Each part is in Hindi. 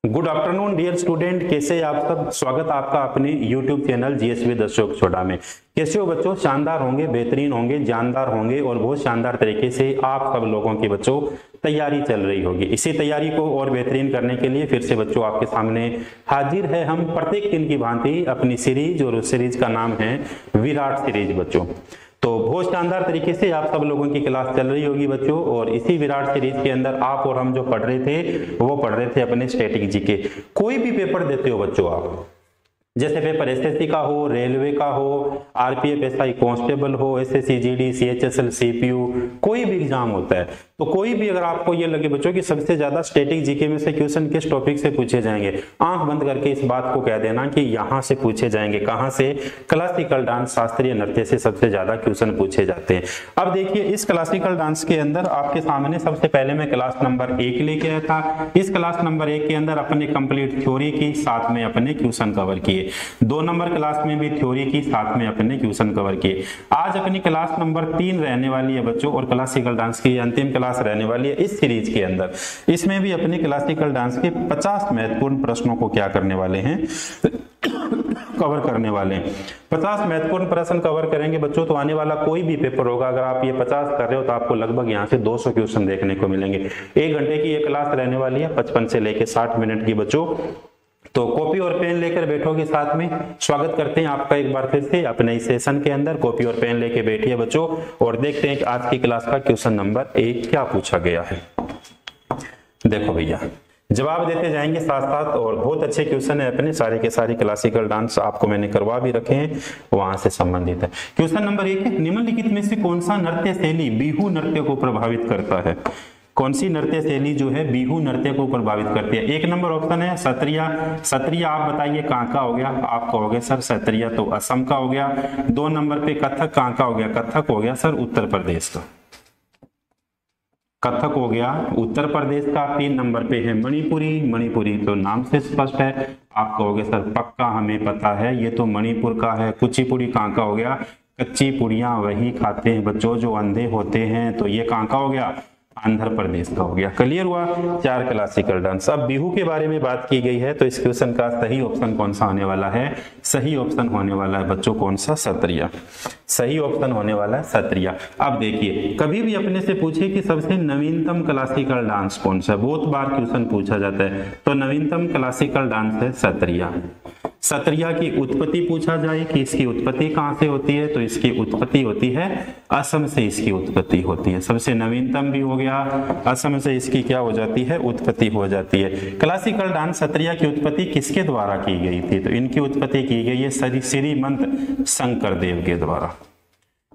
गुड आफ्टरनून डियर स्टूडेंट, कैसे आप सब। स्वागत आपका अपने YouTube चैनल जीएसवी दर्शक छोटा में। कैसे हो बच्चों? शानदार होंगे, बेहतरीन होंगे, जानदार होंगे और बहुत शानदार तरीके से आप सब लोगों की बच्चों तैयारी चल रही होगी। इसी तैयारी को और बेहतरीन करने के लिए फिर से बच्चों आपके सामने हाजिर है हम प्रत्येक दिन की भांति अपनी सीरीज, और उस सीरीज का नाम है विराट सीरीज बच्चों। तो बहुत शानदार तरीके से आप सब लोगों की क्लास चल रही होगी बच्चों, और इसी विराट सीरीज के अंदर आप और हम जो पढ़ रहे थे वो पढ़ रहे थे अपने स्टैटिक जीके। कोई भी पेपर देते हो बच्चों आप, जैसे पेपर एसएससी का हो, रेलवे का हो, आरपीएफ एसआई कांस्टेबल हो, एसएससी जीडी, सीएचएसएल, सीपीयू, कोई भी एग्जाम होता है तो कोई भी अगर आपको ये लगे बच्चों कि सबसे ज्यादा स्टैटिक जीके में से क्वेश्चन किस टॉपिक से पूछे जाएंगे, आंख बंद करके इस बात को कह देना कि यहां से पूछे जाएंगे। कहां से? क्लासिकल डांस, शास्त्रीय नृत्य से सबसे ज्यादा क्वेश्चन पूछे जाते हैं। अब देखिए, इस क्लासिकल डांस के अंदर आपके सामने सबसे पहले मैं क्लास नंबर 1 लेके आया था। इस क्लास नंबर 1 के अंदर अपने कंप्लीट थ्योरी की, साथ में अपने क्वेश्चन कवर किए। 2 नंबर क्लास में भी थ्योरी की, साथ में अपने क्वेश्चन कवर किए। आज अपनी क्लास नंबर 3 रहने वाली है बच्चों, और क्लासिकल डांस की अंतिम क्लास रहने वाली है इस सीरीज के अंदर। इसमें भी अपने क्लासिकल डांस के 50 महत्वपूर्ण प्रश्नों को क्या करने वाले हैं, कवर करने वाले हैं। 50 महत्वपूर्ण प्रश्न कवर करेंगे बच्चों, तो आने वाला कोई भी पेपर होगा, अगर आप ये 50 कर रहे हो तो आपको लगभग यहाँ से 200 क्वेश्चन देखने को मिलेंगे। 1 घंटे की ये क्लास रहने वाली है, 55 से लेके 60 मिनट की बच्चों। तो कॉपी और पेन लेकर बैठोगे साथ में। स्वागत करते हैं आपका एक बार फिर से अपने इस सेशन के अंदर। कॉपी और पेन लेके बैठिए बच्चों, और देखते हैं कि आज की क्लास का क्वेश्चन नंबर 1 क्या पूछा गया है। देखो भैया, जवाब देते जाएंगे साथ साथ, और बहुत अच्छे क्वेश्चन है अपने, सारे के सारे क्लासिकल डांस आपको मैंने करवा भी रखे हैं, वहां से संबंधित है। क्वेश्चन नंबर 1 है, निम्नलिखित में से कौन सा नृत्य शैली बिहू नृत्य को प्रभावित करता है? कौन सी नृत्य शैली जो है बिहू नृत्य को प्रभावित करती है? 1 नंबर ऑप्शन है सत्रिया। सत्रिया आप बताइए कहाँ का हो गया? आप कहोगे सर सत्रिया तो असम का हो गया। 2 नंबर पे कथक कहाँ का हो गया? कथक हो गया सर उत्तर प्रदेश का। कथक हो गया उत्तर प्रदेश का। 3 नंबर पे है मणिपुरी। मणिपुरी तो नाम से स्पष्ट है, आप कहोगे सर पक्का हमें पता है, ये तो मणिपुर का है। कुचिपुड़ी कहाँ का हो गया? कच्ची पुड़ियां वही खाते हैं बच्चों जो अंधे होते हैं, तो ये कहाँ का हो गया? आंध्र प्रदेश का हो गया। क्लियर हुआ? 4 क्लासिकल डांस। अब बिहू के बारे में बात की गई है, तो इस क्वेश्चन का सही ऑप्शन कौन सा होने वाला है? सही ऑप्शन होने वाला है बच्चों कौन सा? सत्रिया। सही ऑप्शन होने वाला है सत्रिया। अब देखिए, कभी भी अपने से पूछे कि सबसे नवीनतम क्लासिकल डांस कौन सा, बहुत बार क्वेश्चन पूछा जाता है, तो नवीनतम क्लासिकल डांस है सत्रिया। सत्रिया की उत्पत्ति पूछा जाए कि इसकी उत्पत्ति कहां से होती है, तो इसकी उत्पत्ति होती है असम से, इसकी उत्पत्ति होती है। सबसे नवीनतम भी हो गया, असम से इसकी क्या हो जाती है? उत्पत्ति हो जाती है। क्लासिकल डांस सत्रिया की उत्पत्ति किसके द्वारा की गई थी? तो इनकी उत्पत्ति की गई है श्रीमंत शंकर देव के द्वारा।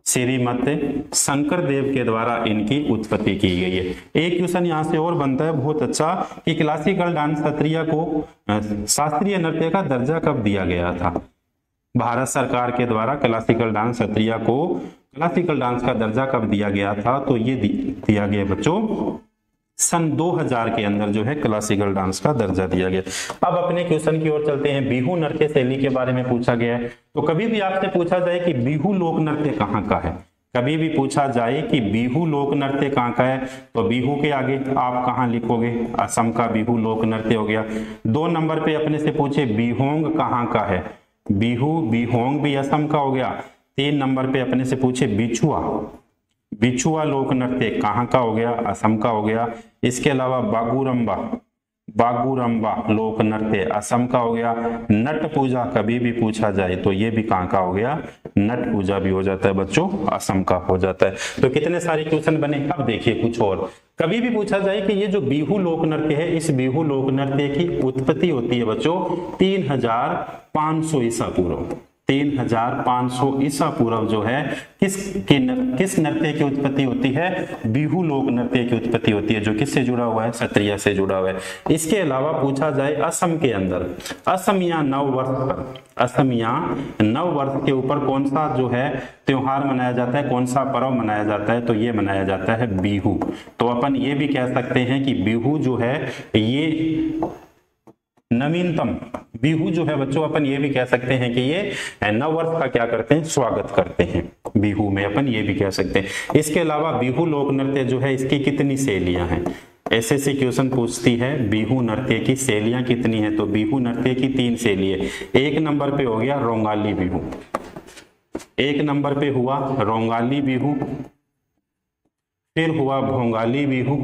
श्रीमंत शंकर देव के द्वारा इनकी उत्पत्ति की गई है। एक क्वेश्चन यहाँ से और बनता है बहुत अच्छा कि क्लासिकल डांस सत्रिया को शास्त्रीय नृत्य का दर्जा कब दिया गया था? भारत सरकार के द्वारा क्लासिकल डांस सत्रिया को क्लासिकल डांस का दर्जा कब दिया गया था? तो ये दिया गया बच्चों सन 2000 के अंदर जो है क्लासिकल डांस का दर्जा दिया गया। अब अपने क्वेश्चन की ओर चलते हैं। बिहू नृत्य शैली के बारे में पूछा गया है, तो कभी भी आपसे पूछा जाए कि बिहू लोक नृत्य कहाँ का है, कभी भी पूछा जाए कि बिहू लोक नृत्य कहाँ का है, तो बिहू के आगे आप कहाँ लिखोगे? असम का बिहू लोक नृत्य हो गया। 2 नंबर पे अपने से पूछे बिहोंग कहाँ का है? बिहू बिहोंग भी असम का हो गया। 3 नंबर पे अपने से पूछे बिछुआ, बिछुआ लोक नृत्य कहाँ का हो गया? असम का हो गया। इसके अलावा बागुरम्बा, बागुरम्बा लोक नृत्य असम का हो गया। नट पूजा कभी भी पूछा जाए तो ये भी कहाँ का हो गया? नट पूजा भी हो जाता है बच्चों, असम का हो जाता है। तो कितने सारे क्वेश्चन बने। अब देखिए कुछ और, कभी भी पूछा जाए कि ये जो बिहू लोक नृत्य है, इस बिहू लोक नृत्य की उत्पत्ति होती है बच्चों 3500 ईसा पूर्व। 3500 ईसा पूर्व जो है किस नृत्य की उत्पत्ति होती है? बिहू लोक नृत्य की उत्पत्ति होती है, जो किससे जुड़ा हुआ है? सत्रिया से जुड़ा हुआ है। इसके अलावा पूछा जाए असम के अंदर, असमिया नव वर्ष के ऊपर कौन सा जो है त्योहार मनाया जाता है, कौन सा पर्व मनाया जाता है? तो ये मनाया जाता है बिहू। तो अपन ये भी कह सकते हैं कि बिहू जो है ये नवीनतम, बिहू जो है बच्चों अपन ये भी कह सकते हैं कि ये नव वर्ष का क्या करते हैं? स्वागत करते हैं बिहू में, अपन ये भी कह सकते हैं। इसके अलावा बिहू लोक नृत्य जो है इसकी कितनी शैलियां हैं? एसएससी क्वेश्चन पूछती है बिहू नृत्य की शैलियां कितनी है, तो बिहू नृत्य की 3 शैली है। एक नंबर पे हो गया रोंगाली बिहू, एक नंबर पे हुआ रोंगाली बिहू, फिर हुआ भोंगाली बिहू,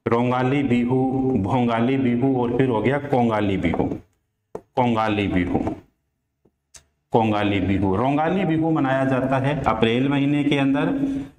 रोंगाली बिहू, भोंगाली बिहू, और फिर हो गया कोंगाली बिहू। कोंगाली बिहू, कोंगाली बिहू। रोंगाली बिहू मनाया जाता है अप्रैल महीने के अंदर।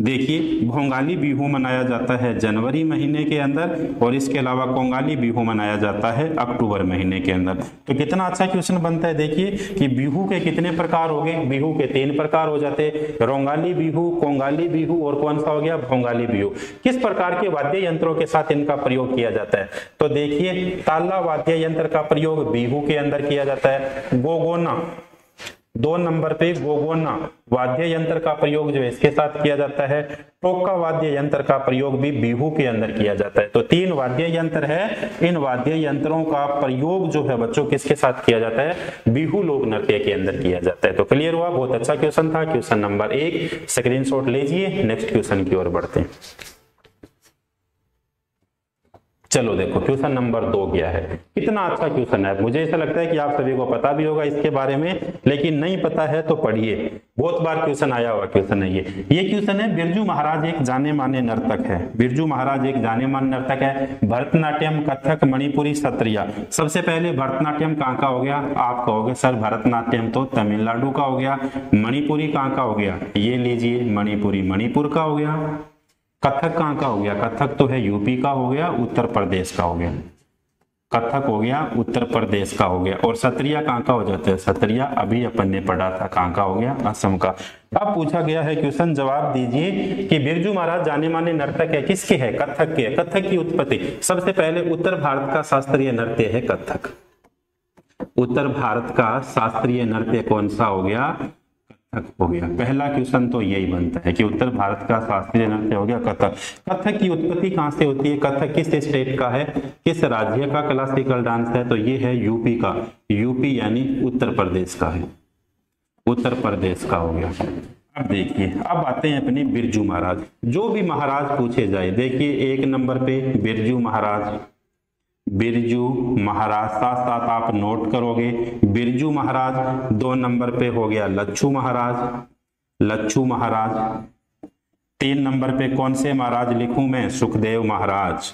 देखिए भोंगाली बिहू मनाया जाता है जनवरी महीने के अंदर, और इसके अलावा कोंगाली बिहू मनाया जाता है अक्टूबर महीने के अंदर। तो कितना अच्छा क्वेश्चन बनता है। देखिए कि बिहू के कितने प्रकार हो गए, बिहू के 3 प्रकार हो जाते, रोंगाली बिहू, कोंगाली बिहू, और कौन सा हो गया भोंगाली बिहू। किस प्रकार के वाद्य यंत्रों के साथ इनका प्रयोग किया जाता है, तो देखिए ताला वाद्य यंत्र का प्रयोग बिहू के अंदर किया जाता है। गोगोना, 2 नंबर पे गोगोना वाद्य यंत्र का प्रयोग जो है इसके साथ किया जाता है। टोका वाद्य यंत्र का प्रयोग भी बिहू के अंदर किया जाता है। तो 3 वाद्य यंत्र है, इन वाद्य यंत्रों का प्रयोग जो है बच्चों किसके साथ किया जाता है, बिहू लोक नृत्य के अंदर किया जाता है। तो क्लियर हुआ, बहुत अच्छा क्वेश्चन था। क्वेश्चन नंबर 1 स्क्रीनशॉट लीजिए। नेक्स्ट क्वेश्चन की ओर बढ़ते हैं। चलो देखो क्वेश्चन नंबर 2 क्या है। कितना अच्छा क्वेश्चन है, मुझे ऐसा लगता है कि आप सभी को पता भी होगा इसके बारे में, लेकिन नहीं पता है तो पढ़िए, बहुत बार क्वेश्चन आया हुआ क्वेश्चन है ये क्वेश्चन है। बिरजू महाराज एक जाने माने नर्तक है। बिरजू महाराज एक जाने माने नर्तक है। भरतनाट्यम, कथक, मणिपुरी, सत्रिया। सबसे पहले भरतनाट्यम कहाँ का हो गया, आप कहोगे सर भरतनाट्यम तो तमिलनाडु का हो गया। मणिपुरी कहाँ का हो गया, ये लीजिए मणिपुरी मणिपुर का हो गया। कथक कहाँ का हो गया, कथक तो है यूपी का हो गया, उत्तर प्रदेश का हो गया। कथक हो गया उत्तर प्रदेश का हो गया। और सत्रिया कहाँ का हो जाता है, सत्रिया अभी अपन ने पढ़ा था कहाँ का हो गया, असम का। अब पूछा गया है क्वेश्चन, जवाब दीजिए कि बिरजू महाराज जाने माने नर्तक है, किसके है, कथक के। कथक की उत्पत्ति सबसे पहले उत्तर भारत का शास्त्रीय नृत्य है कथक। उत्तर भारत का शास्त्रीय नृत्य कौन सा हो गया, कथक हो गया। पहला क्वेश्चन तो यही बनता है कि उत्तर भारत का शास्त्रीय नृत्य हो गया कथक। कथक की उत्पत्ति कहां से होती है, कथक किस स्टेट का है, किस राज्य का क्लासिकल डांस है, तो ये है यूपी का। यूपी यानी उत्तर प्रदेश का है, उत्तर प्रदेश का हो गया। अब देखिए, अब आते हैं अपने बिरजू महाराज। जो भी महाराज पूछे जाए, देखिए 1 नंबर पे बिरजू महाराज, बिरजू महाराज, साथ साथ आप नोट करोगे बिरजू महाराज। 2 नंबर पे हो गया लच्छू महाराज, लच्छू महाराज। 3 नंबर पे कौन से महाराज लिखूं मैं, सुखदेव महाराज।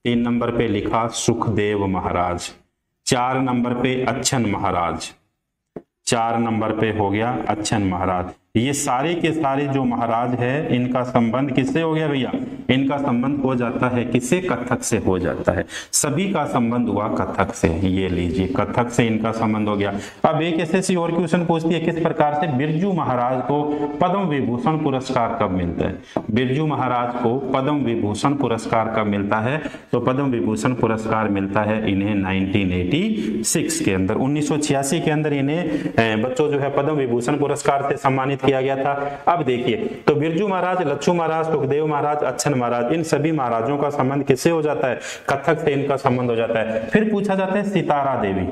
3 नंबर पे लिखा सुखदेव महाराज। 4 नंबर पे अच्छन महाराज, 4 नंबर पे हो गया अच्छन महाराज। ये सारे के सारे जो महाराज है इनका संबंध किससे हो गया भैया, इनका संबंध हो जाता है किससे, कथक से हो जाता है। सभी का संबंध हुआ कथक से, ये लीजिए कथक से इनका संबंध हो गया। अब एक एसएससी और क्वेश्चन पूछती है किस प्रकार से बिरजू महाराज को पद्म विभूषण पुरस्कार कब मिलता है। बिरजू महाराज को पद्म विभूषण पुरस्कार कब मिलता है, तो पद्म विभूषण पुरस्कार मिलता है इन्हें 1986 के अंदर। 1986 के अंदर इन्हें बच्चों जो है पद्म विभूषण पुरस्कार से सम्मानित किया गया था। अब देखिए, तो बिरजू महाराज, लच्छू महाराज, सुखदेव महाराज, अच्छन महाराज, इन सभी महाराजों का संबंध किससे हो जाता है, कथक से इनका संबंध हो जाता है। फिर पूछा जाता है सितारा देवी,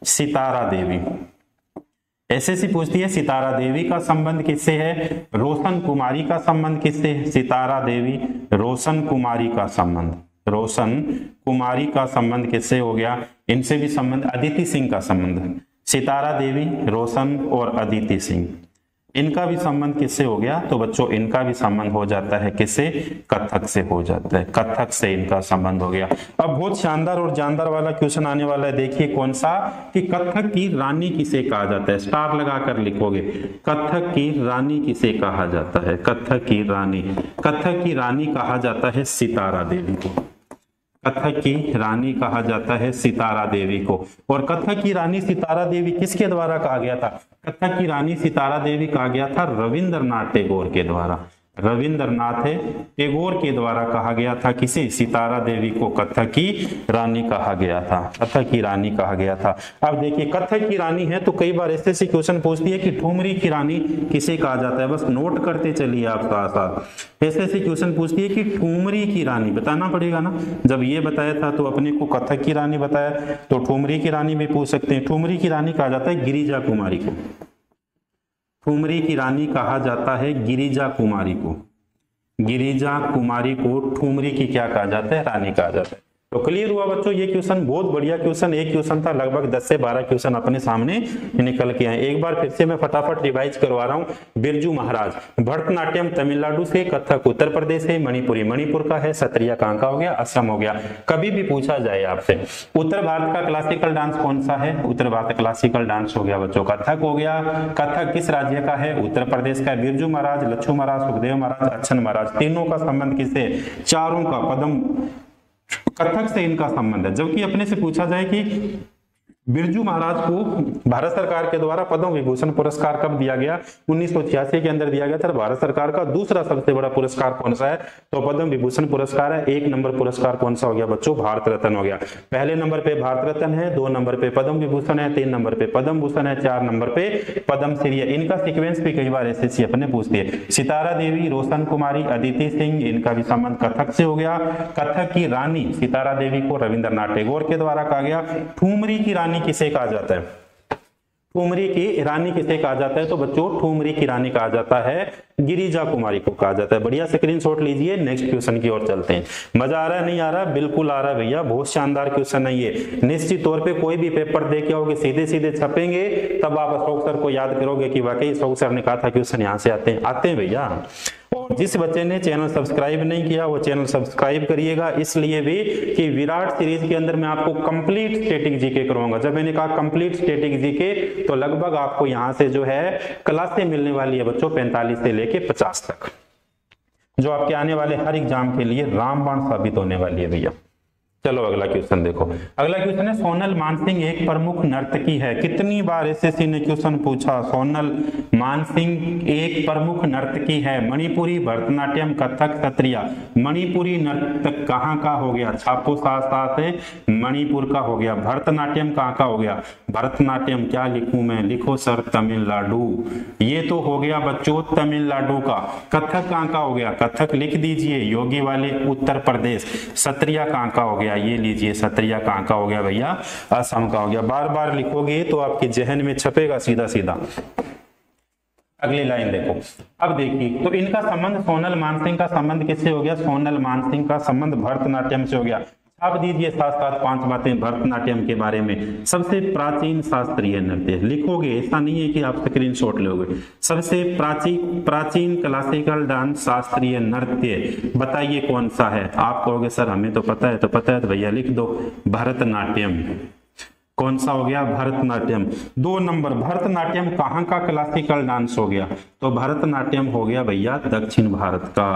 सितारा देवी। एसएससी पूछती है सितारा देवी का संबंध किससे है, रोशन कुमारी का संबंध किससे है, सितारा देवी रोशन कुमारी का संबंध, रोशन कुमारी का संबंध किससे हो गया, इनसे भी संबंध, अदिति सिंह का संबंध। सितारा देवी, रोशन और अदिति सिंह, इनका भी संबंध किससे हो गया, तो बच्चों इनका भी संबंध हो जाता है किससे, कथक से हो जाता है, कथक से इनका संबंध हो गया। अब बहुत शानदार और जानदार वाला क्वेश्चन आने वाला है, देखिए कौन सा, कि कथक की रानी किसे कहा जाता है, स्टार लगाकर लिखोगे, कथक की रानी किसे कहा जाता है, कथक की रानी, कथक की रानी कहा जाता है सितारा देवी को, कथक की रानी कहा जाता है सितारा देवी को। और कथक की रानी सितारा देवी किसके द्वारा कहा गया था, कथक की रानी सितारा देवी कहा गया था रविंद्रनाथ टैगोर के द्वारा, रविंद्रनाथ टैगोर के द्वारा कहा गया था किसे, सितारा देवी को कथक की रानी कहा गया था, कथक की रानी कहा गया था। अब देखिए कथक की रानी है तो कई बार ऐसे क्वेश्चन पूछती है कि ठुमरी की रानी किसे कहा जाता है, बस नोट करते चलिए आप साथ साथ। ऐसे क्वेश्चन पूछती है कि ठुमरी की रानी, बताना पड़ेगा ना, जब ये बताया था तो अपने को कथक की रानी बताया, तो ठुमरी की रानी भी पूछ सकते हैं। ठुमरी की रानी कहा जाता है गिरिजा कुमारी को, ठुमरी की रानी कहा जाता है गिरिजा कुमारी को, गिरिजा कुमारी को ठुमरी की क्या कहा जाता है? रानी कहा जाता है। तो क्लियर हुआ बच्चों, ये क्वेश्चन बहुत बढ़िया क्वेश्चन, एक क्वेश्चन था, लगभग 10 से 12 क्वेश्चन अपने सामने निकल के आए। एक बार फिर से मैं फटाफट रिवाइज करवा रहा हूँ। बिरजू महाराज, भरतनाट्यम तमिलनाडु से, कथक उत्तर प्रदेश से, मणिपुरी मणिपुर का है, सत्रिया कहाँ का हो गया? असम हो गया। कभी भी पूछा जाए आपसे उत्तर भारत का क्लासिकल डांस कौन सा है? उत्तर भारत क्लासिकल डांस हो गया बच्चों कथक हो गया। कथक किस राज्य का है? उत्तर प्रदेश का। बिरजू महाराज, लच्छू महाराज, सुखदेव महाराज, अच्छन महाराज, तीनों का संबंध किससे? चारों का पदम कथक से इनका संबंध है। जबकि अपने से पूछा जाए कि बिरजू महाराज को भारत सरकार के द्वारा पद्म विभूषण पुरस्कार कब दिया गया? 1986 के अंदर दिया गया था। भारत सरकार का दूसरा सबसे बड़ा पुरस्कार कौन सा है? तो पद्म विभूषण पुरस्कार है। एक नंबर पुरस्कार कौन सा हो गया बच्चों? भारत रत्न हो गया। पहले नंबर पे भारत रत्न है, 2 नंबर पे पद्म विभूषण है, 3 नंबर पे पद्म भूषण है, 4 नंबर पे पद्म श्री है। इनका सीक्वेंस भी कई बार एसएससी अपने पूछती है। सितारा देवी, रोशन कुमारी, अदिति सिंह, इनका भी संबंध कथक से हो गया। कथक की रानी सितारा देवी को रविंद्रनाथ टैगोर के द्वारा कहा गया। ठुमरी की रानी किसे कहा जाता है? ठुमरी की रानी किसे कहा जाता है? तो बच्चों ठुमरी की रानी कहा जाता है गिरिजा कुमारी को कहा जाता है। बढ़िया स्क्रीनशॉट लीजिए, नेक्स्ट क्वेश्चन की ओर चलते हैं। मजा आ रहा है नहीं आ रहा? बिल्कुल आ रहा है भैया, बहुत शानदार क्वेश्चन है ये। निश्चित तौर पे कोई भी पेपर दे के आओगे, सीधे सीधे छपेंगे, तब आप अशोक सर को याद करोगे कि वाकई अशोक सर ने कहा था क्वेश्चन यहाँ से आते हैं भैया। और जिस बच्चे ने चैनल सब्सक्राइब नहीं किया वो चैनल सब्सक्राइब करिएगा, इसलिए भी कि विराट सीरीज के अंदर मैं आपको कंप्लीट स्टैटिक जीके करवाऊंगा। जब मैंने कहा कंप्लीट स्टैटिक जीके, तो लगभग आपको यहां से जो है क्लासें मिलने वाली है बच्चों 45 से लेके 50 तक, जो आपके आने वाले हर एग्जाम के लिए रामबाण साबित होने वाली है भैया। चलो अगला क्वेश्चन देखो। अगला क्वेश्चन है, सोनल मानसिंह एक प्रमुख नर्तकी है। कितनी बार एसएससी ने क्वेश्चन पूछा? सोनल मानसिंह एक प्रमुख नर्तकी है। मणिपुरी, भरतनाट्यम, कथक, सत्रिया। मणिपुरी नर्तक कहाँ का हो गया? छापो साथ साथ है, मणिपुर का हो गया। भरतनाट्यम कहाँ का हो गया? भरतनाट्यम क्या लिखूं मैं? लिखो सर तमिलनाडु। ये तो हो गया बच्चों तमिलनाडु का। कथक कहाँ का हो गया? कथक लिख दीजिए, योगी वाले उत्तर प्रदेश। सत्रिया कहाँ का हो गया? ये लीजिए, सत्रिया कहाँ का हो गया भैया? असम का हो गया। बार बार लिखोगे तो आपके जहन में छपेगा सीधा सीधा। अगली लाइन देखो। अब देखिए, तो इनका संबंध, सोनल मानसिंह का संबंध किससे हो गया? सोनल मानसिंह का संबंध भरतनाट्यम से हो गया। अब दीजिए साथ साथ 5 बातें भरतनाट्यम के बारे में। सबसे प्राचीन शास्त्रीय नृत्य, लिखोगे, ऐसा नहीं है कि आप स्क्रीनशॉट लोगे। सबसे प्राचीन क्लासिकल डांस शास्त्रीय नृत्य बताइए कौन सा है? आप कहोगे सर हमें तो पता है। तो भैया लिख दो, भरतनाट्यम। कौन सा हो गया? भरतनाट्यम। 2 नंबर, भरतनाट्यम कहाँ का क्लासिकल डांस हो गया? तो भरतनाट्यम हो गया भैया दक्षिण भारत का।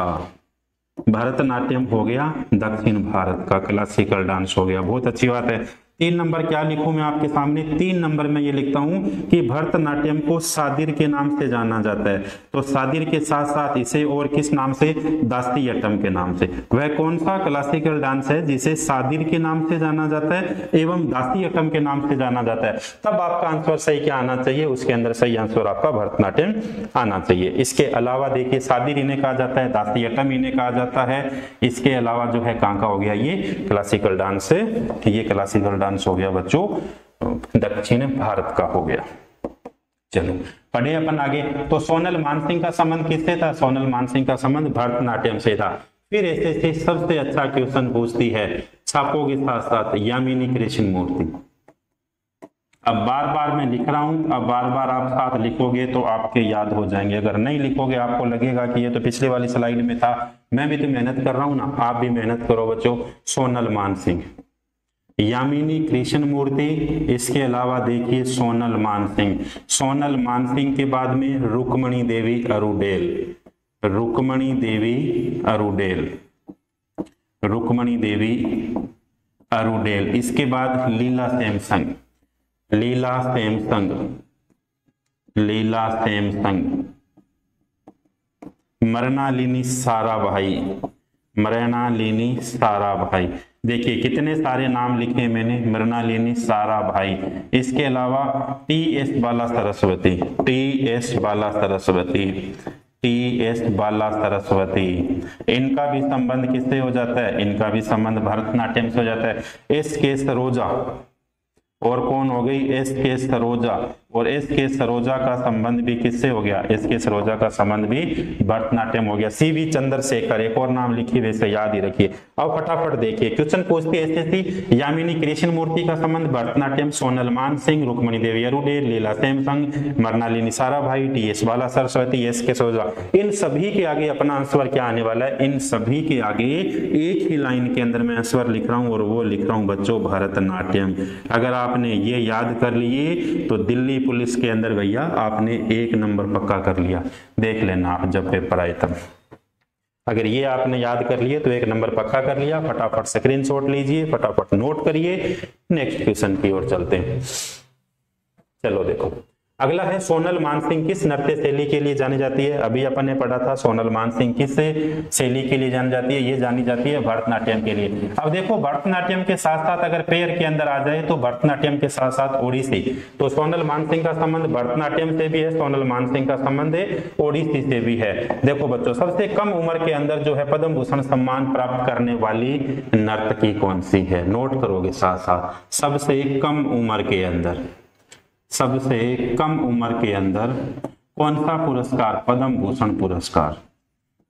भरतनाट्यम हो गया दक्षिण भारत का क्लासिकल डांस हो गया। बहुत अच्छी बात है। 3 नंबर क्या लिखूं मैं आपके सामने? 3 नंबर में ये लिखता हूं कि भरतनाट्यम को सादिर के नाम से जाना जाता है। तो सादिर के साथ साथ इसे और किस नाम से? दास्तीयट्टम के नाम से। वह कौन सा क्लासिकल डांस है जिसे सादिर के नाम से जाना जाता है एवं दास्तीयट्टम के नाम से जाना जाता है? तब आपका आंसर सही क्या आना चाहिए? उसके अंदर सही आंसर आपका भरतनाट्यम आना चाहिए। इसके अलावा देखिए, सादिर इन्हें कहा जाता है, दास्तीयट्टम इन्हें कहा जाता है। इसके अलावा जो है कहाँ का हो गया? ये क्लासिकल डांस है। ये क्लासिकल डांस हो गया बच्चों दक्षिण भारत का हो गया। चलो पढ़े अपन आगे। तो सोनल मानसिंह का संबंध किससे था? सोनल मानसिंह का संबंध भरतनाट्यम से था। फिर ऐसे सबसे अच्छा क्वेश्चन पूछती है, छापोगे साथ साथ, यामिनी कृष्णमूर्ति। अब बार बार मैं लिख रहा हूं, अब बार बार आप साथ लिखोगे तो आपके याद हो जाएंगे। अगर नहीं लिखोगे आपको लगेगा कि ये तो पिछले वाली स्लाइड में था। मैं भी तो मेहनत कर रहा हूं ना, आप भी मेहनत करो बच्चों। सोनल मानसिंह, यामिनी कृष्णमूर्ति, इसके अलावा देखिए सोनल मानसिंह। सोनल मानसिंह के बाद में रुक्मणी देवी अरुडेल। रुक्मणी देवी अरुडेल, रुक्मणी देवी अरुडेल। इसके बाद लीला सैमसंग, लीला सैमसंग, लीला सैमसंग। मृणालिनी साराभाई, मृणालिनी साराभाई। देखिए कितने सारे नाम लिखे मैंने, मृणालिनी साराभाई। इसके अलावा टी.एस. बाला सरस्वती, टी.एस. बाला सरस्वती, टी.एस. बाला सरस्वती। इनका भी संबंध किससे हो जाता है? इनका भी संबंध भरतनाट्यम से हो जाता है। एस.के. सरोजा, और कौन हो गई? एस.के. सरोजा। और एस के सरोजा का संबंध भी किससे हो गया, एस के सरोजा का संबंध भी भरतनाट्यम हो गया। सीवी चंद्रशेखर, एक और नाम लिखिए, वैसे याद ही रखिए। अब फटाफट देखिए क्वेश्चन पूछती है एसएससी, यामिनी कृष्णमूर्ति का संबंध भरतनाट्यम, सोनल मान सिंह, रुक्मणी देवी अरुडे, लीला सैमसंग, मरनालिनी साराभाई, टी.एस. बाला सरस्वती, एस के सरोजा। इन सभी के आगे अपना आंसर क्या आने वाला है, इन सभी के आगे एक ही लाइन के अंदर मैं आंसर लिख रहा हूं और वो लिख रहा हूं बच्चों भरतनाट्यम। अगर आपने ये याद कर लिए तो दिल्ली पुलिस के अंदर भैया आपने 1 नंबर पक्का कर लिया। देख लेना आप जब पेपर आए तब, अगर ये आपने याद कर लिए तो 1 नंबर पक्का कर लिया। फटाफट स्क्रीनशॉट लीजिए, फटाफट नोट करिए, नेक्स्ट क्वेश्चन की ओर चलते हैं। चलो देखो अगला है, सोनल मानसिंह किस नृत्य शैली के लिए जानी जाती है। अभी अपन ने पढ़ा था सोनल मानसिंह किस शैली के लिए जानी जाती है, ये जानी जाती है भरतनाट्यम के लिए। अब देखो भरतनाट्यम के साथ साथ अगर पेयर के अंदर आ जाए तो भरतनाट्यम के साथ साथ ओडिसी, तो सोनल मानसिंह का संबंध भरतनाट्यम से भी है, सोनल मानसिंह का संबंध ओडिसी से भी है। देखो बच्चों सबसे कम उम्र के अंदर जो है पद्म भूषण सम्मान प्राप्त करने वाली नर्तकी कौन सी है, नोट करोगे साथ साथ। सबसे कम उम्र के अंदर, सबसे कम उम्र के अंदर कौन सा पुरस्कार, पद्म भूषण पुरस्कार।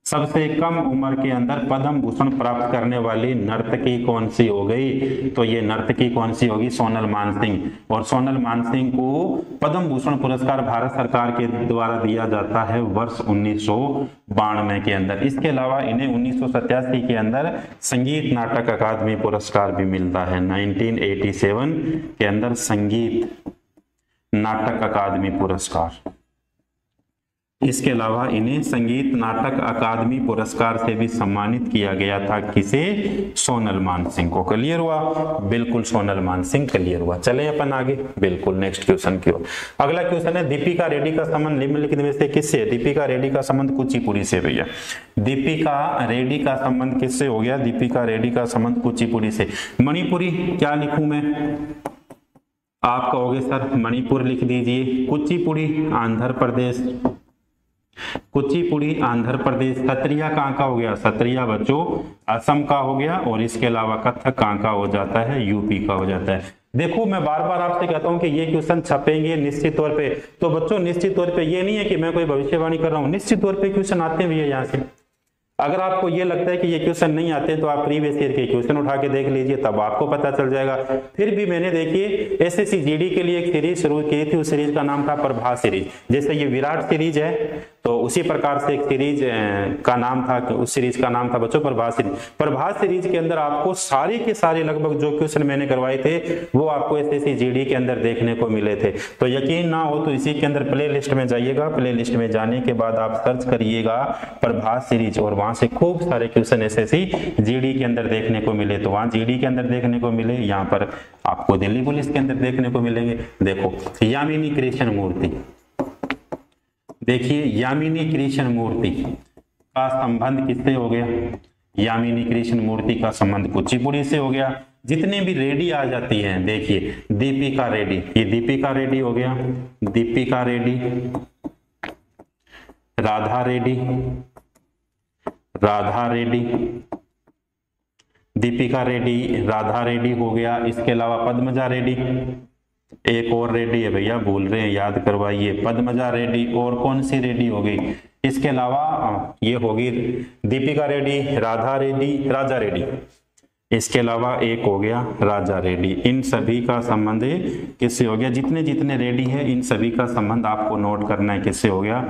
सबसे कम उम्र के अंदर पद्म भूषण प्राप्त करने वाली नर्तकी कौन सी हो गई, तो ये नर्तकी कौन सी होगी, सोनल मानसिंह। और सोनल मानसिंह को पद्म भूषण पुरस्कार भारत सरकार के द्वारा दिया जाता है वर्ष 1992 के अंदर। इसके अलावा इन्हें 1987 के अंदर संगीत नाटक अकादमी पुरस्कार भी मिलता है। 1987 के अंदर संगीत नाटक अकादमी पुरस्कार, इसके अलावा इन्हें संगीत नाटक अकादमी पुरस्कार से भी सम्मानित किया गया था। किसे, सोनल मानसिंह को। क्लियर हुआ, बिल्कुल सोनल मानसिंह क्लियर हुआ। चले अपन आगे, बिल्कुल नेक्स्ट क्वेश्चन की ओर। अगला क्वेश्चन है, दीपिका रेड्डी का संबंध निम्नलिखित में से किससे है। दीपिका रेड्डी का संबंध कुचिपुड़ी से भैया। दीपिका रेड्डी का संबंध किससे हो गया, दीपिका रेड्डी का संबंध कुचिपुड़ी से। मणिपुरी क्या लिखूं मैं, आप कहोगे सर मणिपुर लिख दीजिए। कुचिपुड़ी आंध्र प्रदेश, कुचिपुड़ी आंध्र प्रदेश। सत्रिया कहाँ का हो गया, सत्रिया बच्चों असम का हो गया। और इसके अलावा कथक कहाँ का हो जाता है, यूपी का हो जाता है। देखो मैं बार बार आपसे कहता हूं कि ये क्वेश्चन छपेंगे निश्चित तौर पे, तो बच्चों निश्चित तौर पे ये नहीं है कि मैं कोई भविष्यवाणी कर रहा हूं, निश्चित तौर पे क्वेश्चन आते हैं भैया यहाँ से। अगर आपको ये लगता है कि ये क्वेश्चन नहीं आते तो आप प्रीवियस ईयर के क्वेश्चन उठा के देख लीजिए, तब आपको पता चल जाएगा। फिर भी मैंने देखिए एसएससी जीडी के लिए एक सीरीज शुरू की थी, उस सीरीज का नाम था प्रभास सीरीज। जैसे ये विराट सीरीज है तो उसी प्रकार से एक सीरीज का नाम था, उस सीरीज का नाम था बच्चों प्रभास सीरीज। प्रभास सीरीज के अंदर आपको सारे के सारे लगभग जो क्वेश्चन मैंने करवाए थे वो आपको एसएससी जीडी के अंदर देखने को मिले थे। तो यकीन ना हो तो इसी के अंदर प्ले लिस्ट में जाइएगा, प्ले लिस्ट में जाने के बाद आप सर्च करिएगा प्रभास सीरीज और वहां से खूब सारे क्वेश्चन एसएससी जीडी के अंदर देखने को मिले। तो वहां जीडी के अंदर देखने को मिले, यहाँ पर आपको दिल्ली पुलिस के अंदर देखने को मिलेंगे। देखो यामिनी कृष्णमूर्ति, देखिए यामिनी कृष्णमूर्ति का संबंध किससे हो गया, यामिनी कृष्णमूर्ति का संबंध कुचिपुड़ी से हो गया। जितने भी रेड्डी आ जाती हैं, देखिए दीपिका रेड्डी, ये दीपिका रेड्डी हो गया, दीपिका रेड्डी, राधा रेड्डी, राधा रेड्डी, दीपिका रेड्डी, राधा रेड्डी हो गया। इसके अलावा पद्मजा रेड्डी, एक और रेड्डी है भैया, भूल रहे हैं, याद करवाइए, पद्मजा रेड्डी। और कौन सी रेड्डी हो गई, इसके अलावा ये होगी दीपिका रेड्डी, राधा रेड्डी, राजा रेड्डी। इसके अलावा एक हो गया राजा रेड्डी। इन सभी का संबंध किससे हो गया, जितने जितने रेड्डी है इन सभी का संबंध आपको नोट करना है, किससे हो गया,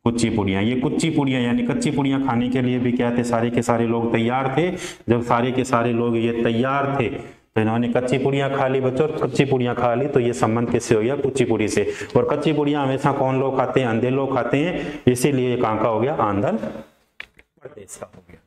कुच्ची पुड़ियाँ। ये कुच्ची पुड़ियाँ यानी कच्ची पुड़ियाँ खाने के लिए भी क्या थे, सारे के सारे लोग तैयार थे। जब सारे के सारे लोग ये तैयार थे तो इन्होंने कच्ची पुड़ियाँ खा ली बच्चों, कच्ची पुड़ियाँ खा ली, तो ये संबंध किससे हो गया, कुच्ची पुड़ी से। और कच्ची पुड़ियाँ हमेशा कौन लोग खाते हैं, अंधे लोग खाते हैं, इसीलिए कहाँ का हो गया, आंध्र प्रदेश का हो गया।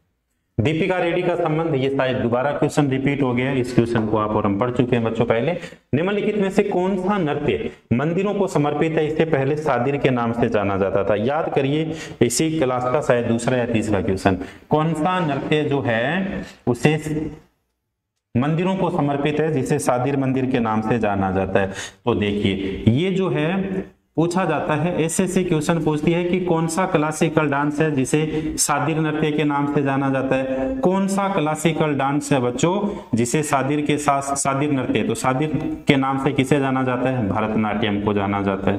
दीपिका रेड्डी का संबंध, ये शायद दोबारा क्वेश्चन रिपीट हो गया, इस क्वेश्चन को आप और हम पढ़ चुके हैं बच्चों पहले। निम्नलिखित में से कौन सा नृत्य मंदिरों को समर्पित है, इससे पहले सादिर के नाम से जाना जाता था। याद करिए, इसी क्लास का शायद दूसरा या तीसरा क्वेश्चन, कौन सा नृत्य जो है उसे मंदिरों को समर्पित है, जिसे सादिर मंदिर के नाम से जाना जाता है। तो देखिए ये जो है पूछा जाता है, एसएससी क्वेश्चन पूछती है कि कौन सा क्लासिकल डांस है जिसे सादिर नृत्य के नाम से जाना जाता है। कौन सा क्लासिकल डांस है बच्चों जिसे सादिर के साथ सादिर नृत्य, तो सादिर के नाम से किसे जाना जाता है? भरतनाट्यम को जाना जाता है,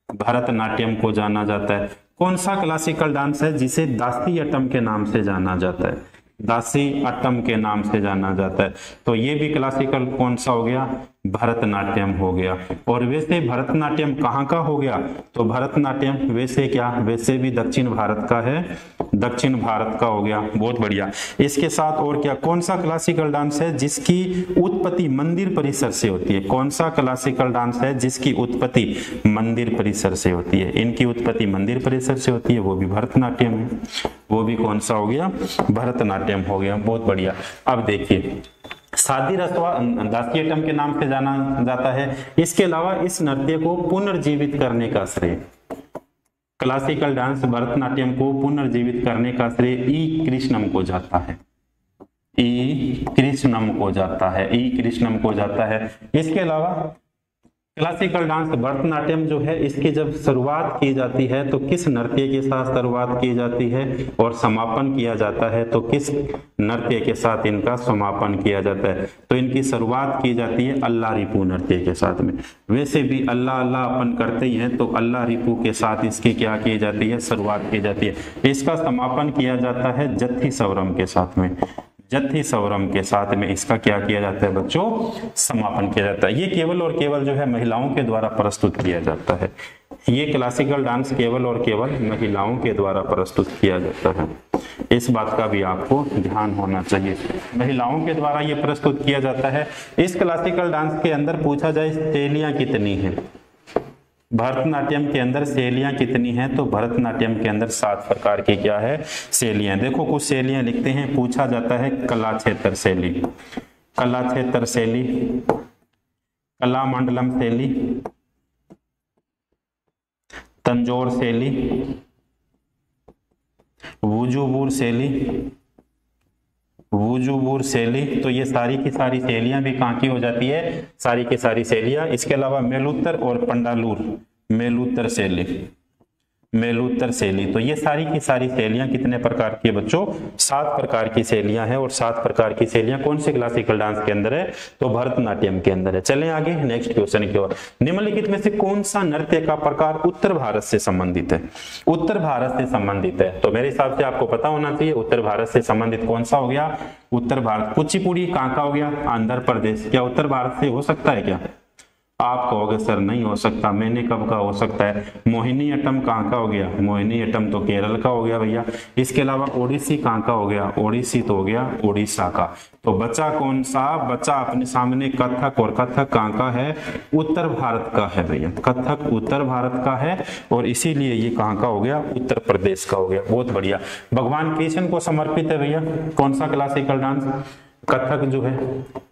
भरतनाट्यम को जाना जाता है। कौन सा क्लासिकल डांस है जिसे दासी अट्टम के नाम से जाना जाता है? दासी अट्टम के नाम से जाना जाता है। तो ये भी क्लासिकल कौन सा हो गया? भरतनाट्यम हो गया। और वैसे भरतनाट्यम कहाँ का हो गया? तो भरतनाट्यम वैसे क्या, वैसे भी दक्षिण भारत का है, दक्षिण भारत का हो गया। बहुत बढ़िया। इसके साथ और क्या, कौन सा क्लासिकल डांस है जिसकी उत्पत्ति मंदिर परिसर से होती है? कौन सा क्लासिकल डांस है जिसकी उत्पत्ति मंदिर परिसर से होती है? इनकी उत्पत्ति मंदिर परिसर से होती है, वो भी भरतनाट्यम है। वो भी कौन सा हो गया? भरतनाट्यम हो गया। बहुत बढ़िया। अब देखिए, सादिर अथवा दासियट्टम के नाम से जाना जाता है। इसके अलावा इस नृत्य को पुनर्जीवित करने का श्रेय, क्लासिकल डांस भरतनाट्यम को पुनर्जीवित करने का श्रेय ई कृष्णम को जाता है। ई कृष्णम को जाता है, ई कृष्णम को जाता है। इसके अलावा क्लासिकल डांस भरतनाट्यम जो है, इसकी जब शुरुआत की जाती है तो किस नृत्य के साथ शुरुआत की जाती है और समापन किया जाता है तो किस नृत्य के साथ इनका समापन किया जाता है? तो इनकी शुरुआत की जाती है अल्लाह रिपू नृत्य के साथ में। वैसे भी अल्लाह अल्लाह अपन करते ही हैं, तो अल्लाह रिपू के साथ इसकी क्या की जाती है? शुरुआत की जाती है। इसका समापन किया जाता है जत्थी सवरम के साथ में, जत्थी सवरम के साथ में इसका क्या किया जाता है बच्चों? समापन किया जाता है। ये केवल और केवल जो है महिलाओं के द्वारा प्रस्तुत किया जाता है। ये क्लासिकल डांस केवल और केवल महिलाओं के द्वारा प्रस्तुत किया जाता है। इस बात का भी आपको ध्यान होना चाहिए, महिलाओं के द्वारा ये प्रस्तुत किया जाता है। इस क्लासिकल डांस के अंदर पूछा जाए शैलियां कितनी है? भरतनाट्यम के अंदर शैलियां कितनी हैं? तो भरतनाट्यम के अंदर 7 प्रकार की क्या है? शैलियां। देखो कुछ शैलियां लिखते हैं। पूछा जाता है कला क्षेत्र शैली, कला क्षेत्र शैली, कला मंडलम शैली, तंजौर शैली, वुजुबूर शैली, वुजुबूर शैली। तो ये सारी की सारी शैलियां भी कहाँ की हो जाती है? सारी की सारी शैलियां। इसके अलावा मेलुत्तर और पंडालूर, मेलुत्तर शैली, मेलुत्तर शैली। तो ये सारी की सारी शैलियां कितने प्रकार की है बच्चों? 7 प्रकार की शैलियां हैं। और 7 प्रकार की शैलियां कौन से क्लासिकल डांस के अंदर है? तो भरतनाट्यम के अंदर है। चलें आगे नेक्स्ट क्वेश्चन की ओर। निम्नलिखित में से कौन सा नृत्य का प्रकार उत्तर भारत से संबंधित है? उत्तर भारत से संबंधित है, तो मेरे हिसाब से आपको पता होना चाहिए उत्तर भारत से संबंधित कौन सा हो गया? उत्तर भारत। कुचिपुड़ी कहाँ का हो गया? आंध्र प्रदेश। क्या उत्तर भारत से हो सकता है क्या? आप कहोगे सर नहीं हो सकता, मैंने कब का हो सकता है? मोहिनी अट्टम कहाँ का हो गया? मोहिनी अट्टम तो केरल का हो गया भैया। इसके अलावा ओडिसी कहाँ का हो गया? ओडिसी तो हो गया उड़ीसा का। तो बचा कौन सा? बचा अपने सामने कथक। और कथक कहाँ का है? उत्तर भारत का है भैया, कथक उत्तर भारत का है। और इसीलिए ये कहाँ का हो गया? उत्तर प्रदेश का हो गया। बहुत बढ़िया। भगवान कृष्ण को समर्पित है भैया कौन सा क्लासिकल डांस? कथक जो है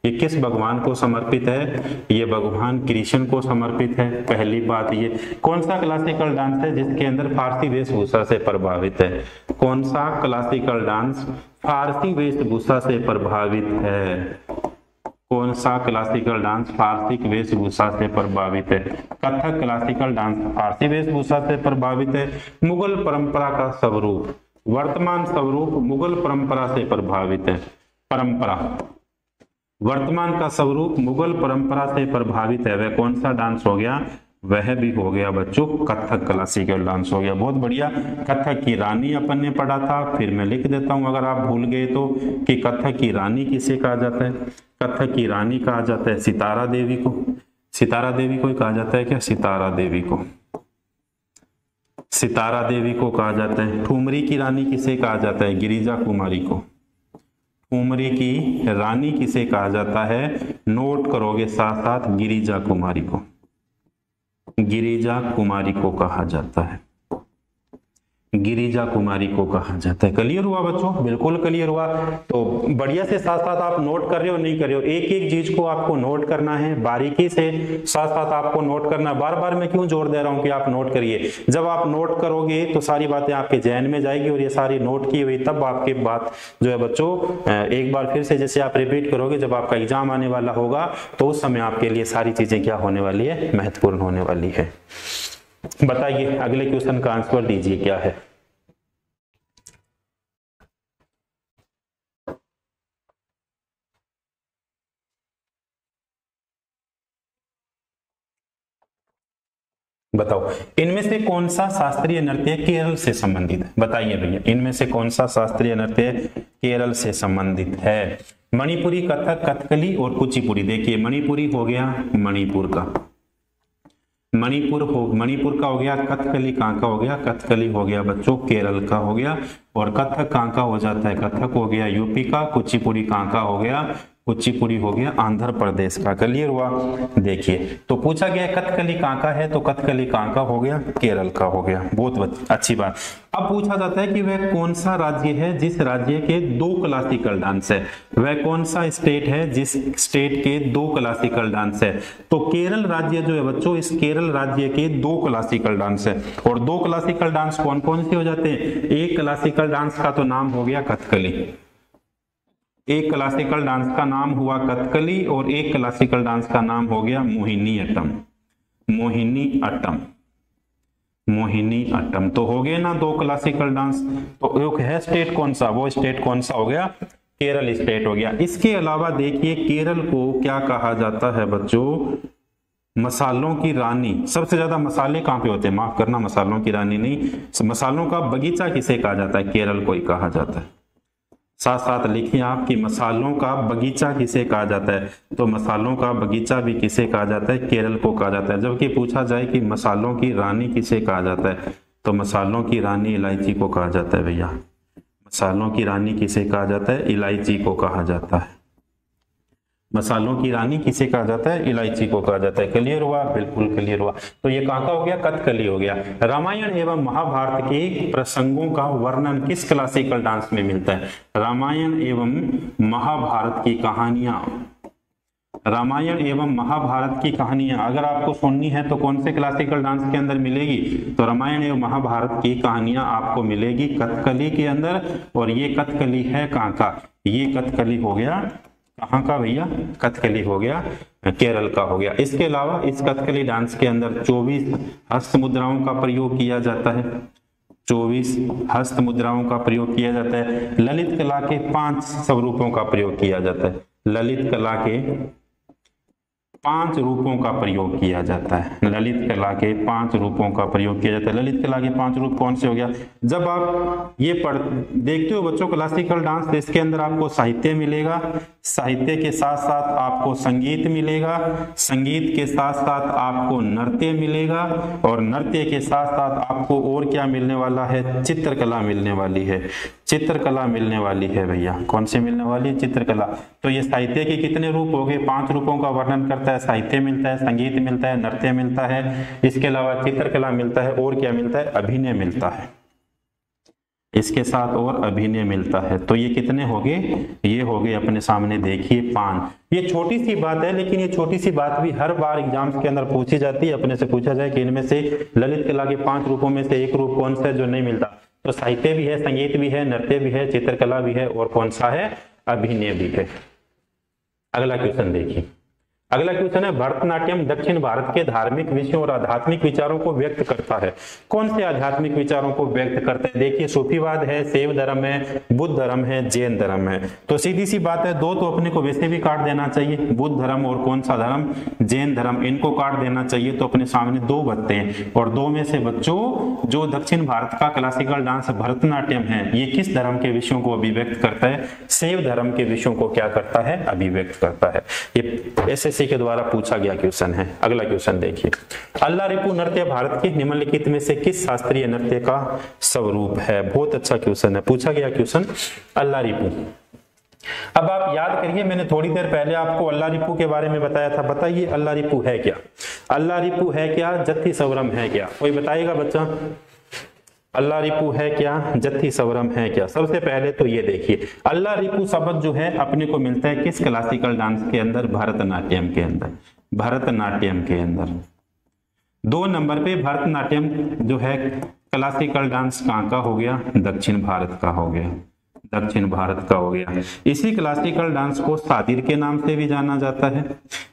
ये किस भगवान को समर्पित है? ये भगवान कृष्ण को समर्पित है। पहली बात ये। कौन सा क्लासिकल डांस है जिसके अंदर फारसी वेशभूषा से प्रभावित है? कौन सा क्लासिकल डांस फारसी वेशभूषा से प्रभावित है? कौन सा क्लासिकल डांस फारसी वेशभूषा से प्रभावित है? कथक क्लासिकल डांस फारसी वेशभूषा से प्रभावित है। मुगल परंपरा का स्वरूप, वर्तमान स्वरूप मुगल परंपरा से प्रभावित है। परंपरा, वर्तमान का स्वरूप मुगल परंपरा से प्रभावित है। वह कौन सा डांस हो गया? वह भी हो गया बच्चों कथक क्लासिकल डांस हो गया। बहुत बढ़िया। कथक की रानी अपन ने पढ़ा था, फिर मैं लिख देता हूं अगर आप भूल गए तो, कि कथक की रानी किसे कहा जाता है? कथक की रानी कहा जाता है सितारा देवी को। सितारा देवी को ही कहा जाता है क्या? सितारा देवी को, सितारा देवी को कहा जाता है। ठुमरी की रानी किसे कहा जाता है? गिरिजा कुमारी को। ठुमरी की रानी किसे कहा जाता है? नोट करोगे साथ साथ, गिरिजा कुमारी को, गिरिजा कुमारी को कहा जाता है। गिरिजा कुमारी को कहा जाता है। क्लियर हुआ बच्चों? बिल्कुल क्लियर हुआ। तो बढ़िया से साथ साथ आप नोट कर रहे हो नहीं कर रहे हो? एक एक चीज को आपको नोट करना है बारीकी से, साथ साथ आपको नोट करना। बार बार मैं क्यों जोर दे रहा हूं कि आप नोट करिए? जब आप नोट करोगे तो सारी बातें आपके जहन में जाएगी, और ये सारी नोट की हुई तब आपकी बात जो है बच्चों एक बार फिर से जैसे आप रिपीट करोगे, जब आपका एग्जाम आने वाला होगा तो उस समय आपके लिए सारी चीजें क्या होने वाली है? महत्वपूर्ण होने वाली है। बताइए अगले क्वेश्चन का आंसर दीजिए क्या है। बताओ इनमें से कौन सा शास्त्रीय नृत्य केरल से संबंधित है, बताइए भैया इनमें से कौन सा शास्त्रीय नृत्य केरल से संबंधित है। मणिपुरी, कथक, कथकली और कुचिपुड़ी। देखिए मणिपुरी हो गया मणिपुर का, मणिपुर का हो गया। कथकली कहाँ का हो गया, कथकली हो गया बच्चों केरल का हो गया। और कथक कहाँ का हो जाता है, कथक हो गया यूपी का। कुचिपुड़ी कहाँ का हो गया, कुचिपुड़ी हो गया आंध्र प्रदेश का। क्लियर हुआ। देखिए तो पूछा गया कथकली कहाँ का है, तो कथकली कहाँ का हो गया, केरल का हो गया। बहुत अच्छी बात। अब पूछा जाता है कि वह कौन सा राज्य है जिस राज्य के 2 क्लासिकल डांस है, वह कौन सा स्टेट है जिस स्टेट के 2 क्लासिकल डांस है। तो केरल राज्य जो है बच्चों, इस केरल राज्य के 2 क्लासिकल डांस है। और 2 क्लासिकल डांस कौन कौन से हो जाते हैं, एक क्लासिकल डांस का तो नाम हो गया कथकली, एक क्लासिकल डांस का नाम हुआ कथकली और एक क्लासिकल डांस का नाम हो गया मोहिनी अट्टम। मोहिनी अट्टम, मोहिनी अट्टम तो हो गए ना 2 क्लासिकल डांस। तो एक है स्टेट कौन सा, वो स्टेट कौन सा हो गया, केरल स्टेट हो गया। इसके अलावा देखिए केरल को क्या कहा जाता है बच्चों, मसालों की रानी। सबसे ज्यादा मसाले कहां पे होते हैं, माफ करना मसालों की रानी नहीं, मसालों का बगीचा किसे कहा जाता है, केरल को ही कहा जाता है। साथ साथ लिखिए आप कि मसालों का बगीचा किसे कहा जाता है, तो मसालों का बगीचा भी किसे कहा जाता है, केरल को कहा जाता है। जबकि पूछा जाए कि मसालों की रानी किसे कहा जाता है, तो मसालों की रानी इलायची को कहा जाता है भैया। मसालों की रानी किसे कहा जाता है, इलायची को कहा जाता है। मसालों की रानी किसे कहा जाता है, इलायची को कहा जाता है। क्लियर हुआ, बिल्कुल क्लियर हुआ। तो ये कहाँ का हो गया, कथकली हो गया। रामायण एवं महाभारत के प्रसंगों का वर्णन किस क्लासिकल डांस में मिलता है, रामायण एवं महाभारत की कहानियां, रामायण एवं महाभारत की कहानियां अगर आपको सुननी है तो कौन से क्लासिकल डांस के अंदर मिलेगी, तो रामायण एवं महाभारत की कहानियां आपको मिलेगी कथकली के अंदर। और ये कथकली है कहाँ का, ये कथकली हो गया कहाँ का भैया, कथकली हो गया केरल का हो गया। इसके अलावा इस कथकली डांस के अंदर 24 हस्त मुद्राओं का प्रयोग किया जाता है, 24 हस्त मुद्राओं का प्रयोग किया जाता है। ललित कला के 5 स्वरूपों का प्रयोग किया जाता है, ललित कला के 5 रूपों का प्रयोग किया जाता है, ललित कला के 5 रूपों का प्रयोग किया जाता है। ललित कला के 5 रूप कौन से हो गया, जब आप ये देखते हो बच्चों क्लासिकल डांस, तो इसके अंदर आपको साहित्य मिलेगा, साहित्य के साथ साथ आपको संगीत मिलेगा, संगीत के साथ साथ आपको नृत्य मिलेगा, और नृत्य के साथ साथ आपको और क्या मिलने वाला है, चित्रकला मिलने वाली है, चित्रकला मिलने वाली है भैया। कौन सी मिलने वाली है, चित्रकला। तो ये साहित्य के कितने रूप हो गए, 5 रूपों का वर्णन करता है, साहित्य मिलता है, संगीत मिलता है, नृत्य मिलता है, इसके अलावा चित्रकला मिलता है, और क्या मिलता है, अभिनय मिलता है, इसके साथ और अभिनय मिलता है। तो ये कितने हो गए, ये हो गए अपने सामने देखिए 5। ये छोटी सी बात है, लेकिन ये छोटी सी बात भी हर बार एग्जाम्स के अंदर पूछी जाती है। अपने से पूछा जाए कि इनमें से ललित कला के 5 रूपों में से एक रूप कौन सा है जो नहीं मिलता, तो साहित्य भी है, संगीत भी है, नृत्य भी है, चित्रकला भी है, और कौन सा है, अभिनय भी है। अगला क्वेश्चन देखिए, अगला क्वेश्चन है भरतनाट्यम दक्षिण भारत के धार्मिक विषयों और आध्यात्मिक विचारों को व्यक्त करता है। कौन से आध्यात्मिक विचारों को व्यक्त करता है, देखिए सूफीवाद है, शैव धर्म है, बुद्ध धर्म है, जैन धर्म है। तो सीधी सी बात है, 2 तो अपने को वैसे भी काट देना चाहिए, बुद्ध धर्म और कौन सा धर्म, जैन धर्म, इनको काट देना चाहिए। तो अपने सामने 2 बचते हैं, और 2 में से बच्चों जो दक्षिण भारत का क्लासिकल डांस भरतनाट्यम है, ये किस धर्म के विषयों को अभिव्यक्त करता है, शैव धर्म के विषयों को क्या करता है, अभिव्यक्त करता है। ये एसएससी के द्वारा पूछा गया क्वेश्चन है। अगला क्वेश्चन देखिए, अल्लारिपु नृत्य भारत के निम्नलिखित में से किस शास्त्रीय नृत्य का स्वरूप है। बहुत अच्छा क्वेश्चन है, पूछा गया क्वेश्चन अल्लारिपु। अब आप याद करिए, मैंने थोड़ी देर पहले आपको अल्लारिपु के बारे में बताया था। बताइए अल्लारिपु है क्या, अल्लारिपु है क्या, जत्थी सवरम है क्या, कोई बताएगा बच्चा, अल्लारिपु है क्या, जत्थी सवरम है क्या। सबसे पहले तो ये देखिए, अल्लारिपु शब्द जो है अपने को मिलता है किस क्लासिकल डांस के अंदर, भरतनाट्यम के अंदर, भरतनाट्यम के अंदर। 2 नंबर पे भरतनाट्यम जो है क्लासिकल डांस कहाँ का हो गया, दक्षिण भारत का हो गया, दक्षिण भारत का हो गया। इसी क्लासिकल डांस को सादिर के नाम से भी जाना जाता है।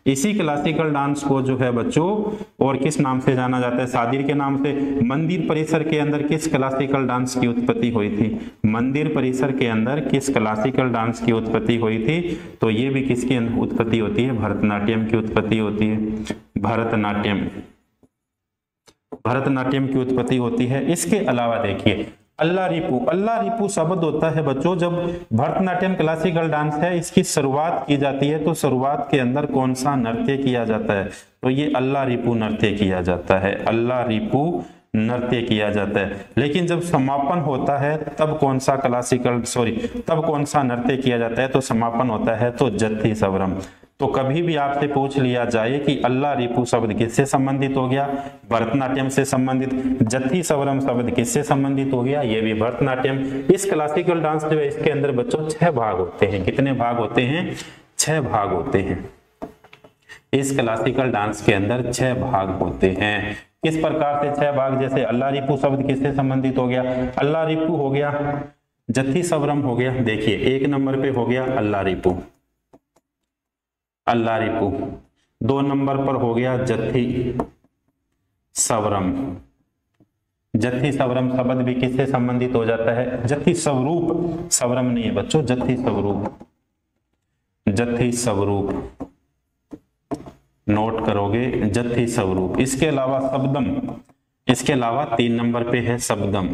इसी क्लासिकल डांस को जो है बच्चों और किस नाम से जाना जाता है? सादिर के नाम से। मंदिर परिसर के अंदर किस क्लासिकल डांस की उत्पत्ति हुई थी? मंदिर परिसर के अंदर किस क्लासिकल डांस की उत्पत्ति हुई थी? तो ये भी किसकी उत्पत्ति होती है? भरतनाट्यम की उत्पत्ति होती है। भरतनाट्यम की उत्पत्ति होती है। इसके अलावा देखिए अल्लारिपू शब्द होता है बच्चों, जब भरतनाट्यम क्लासिकल डांस है इसकी शुरुआत की जाती है तो शुरुआत के अंदर कौन सा नृत्य किया जाता है? तो ये अल्लारिपू नृत्य किया जाता है। अल्लारिपू नृत्य किया जाता है। लेकिन जब समापन होता है तब कौन सा नृत्य किया जाता है? तो समापन होता है तो जत्थी सवरम। तो कभी भी आपसे पूछ लिया जाए कि अल्लारिपू शब्द किससे संबंधित हो गया? भरतनाट्यम से संबंधित। जत्थी सवरम शब्द किससे संबंधित हो गया? ये भी भरतनाट्यम। इस क्लासिकल डांस जो है इसके अंदर बच्चों 6 भाग होते हैं। कितने भाग होते हैं? 6 भाग होते हैं। इस क्लासिकल डांस के अंदर 6 भाग होते हैं। किस प्रकार से 6 भाग? जैसे अल्लारिपू शब्द किससे संबंधित हो गया? अल्लारिपू हो गया, जत्थी सवरम हो गया। देखिए 1 नंबर पे हो गया अल्लारिपू। 2 नंबर पर हो गया जत्थी सवरम। जत्थी सवरम शब्द भी किससे संबंधित हो जाता है? जत्थी स्वरूप, सवरम नहीं है बच्चों, जत्थी स्वरूप नोट करोगे, जत्थी स्वरूप। इसके अलावा शब्दम, इसके अलावा 3 नंबर पे है शब्दम।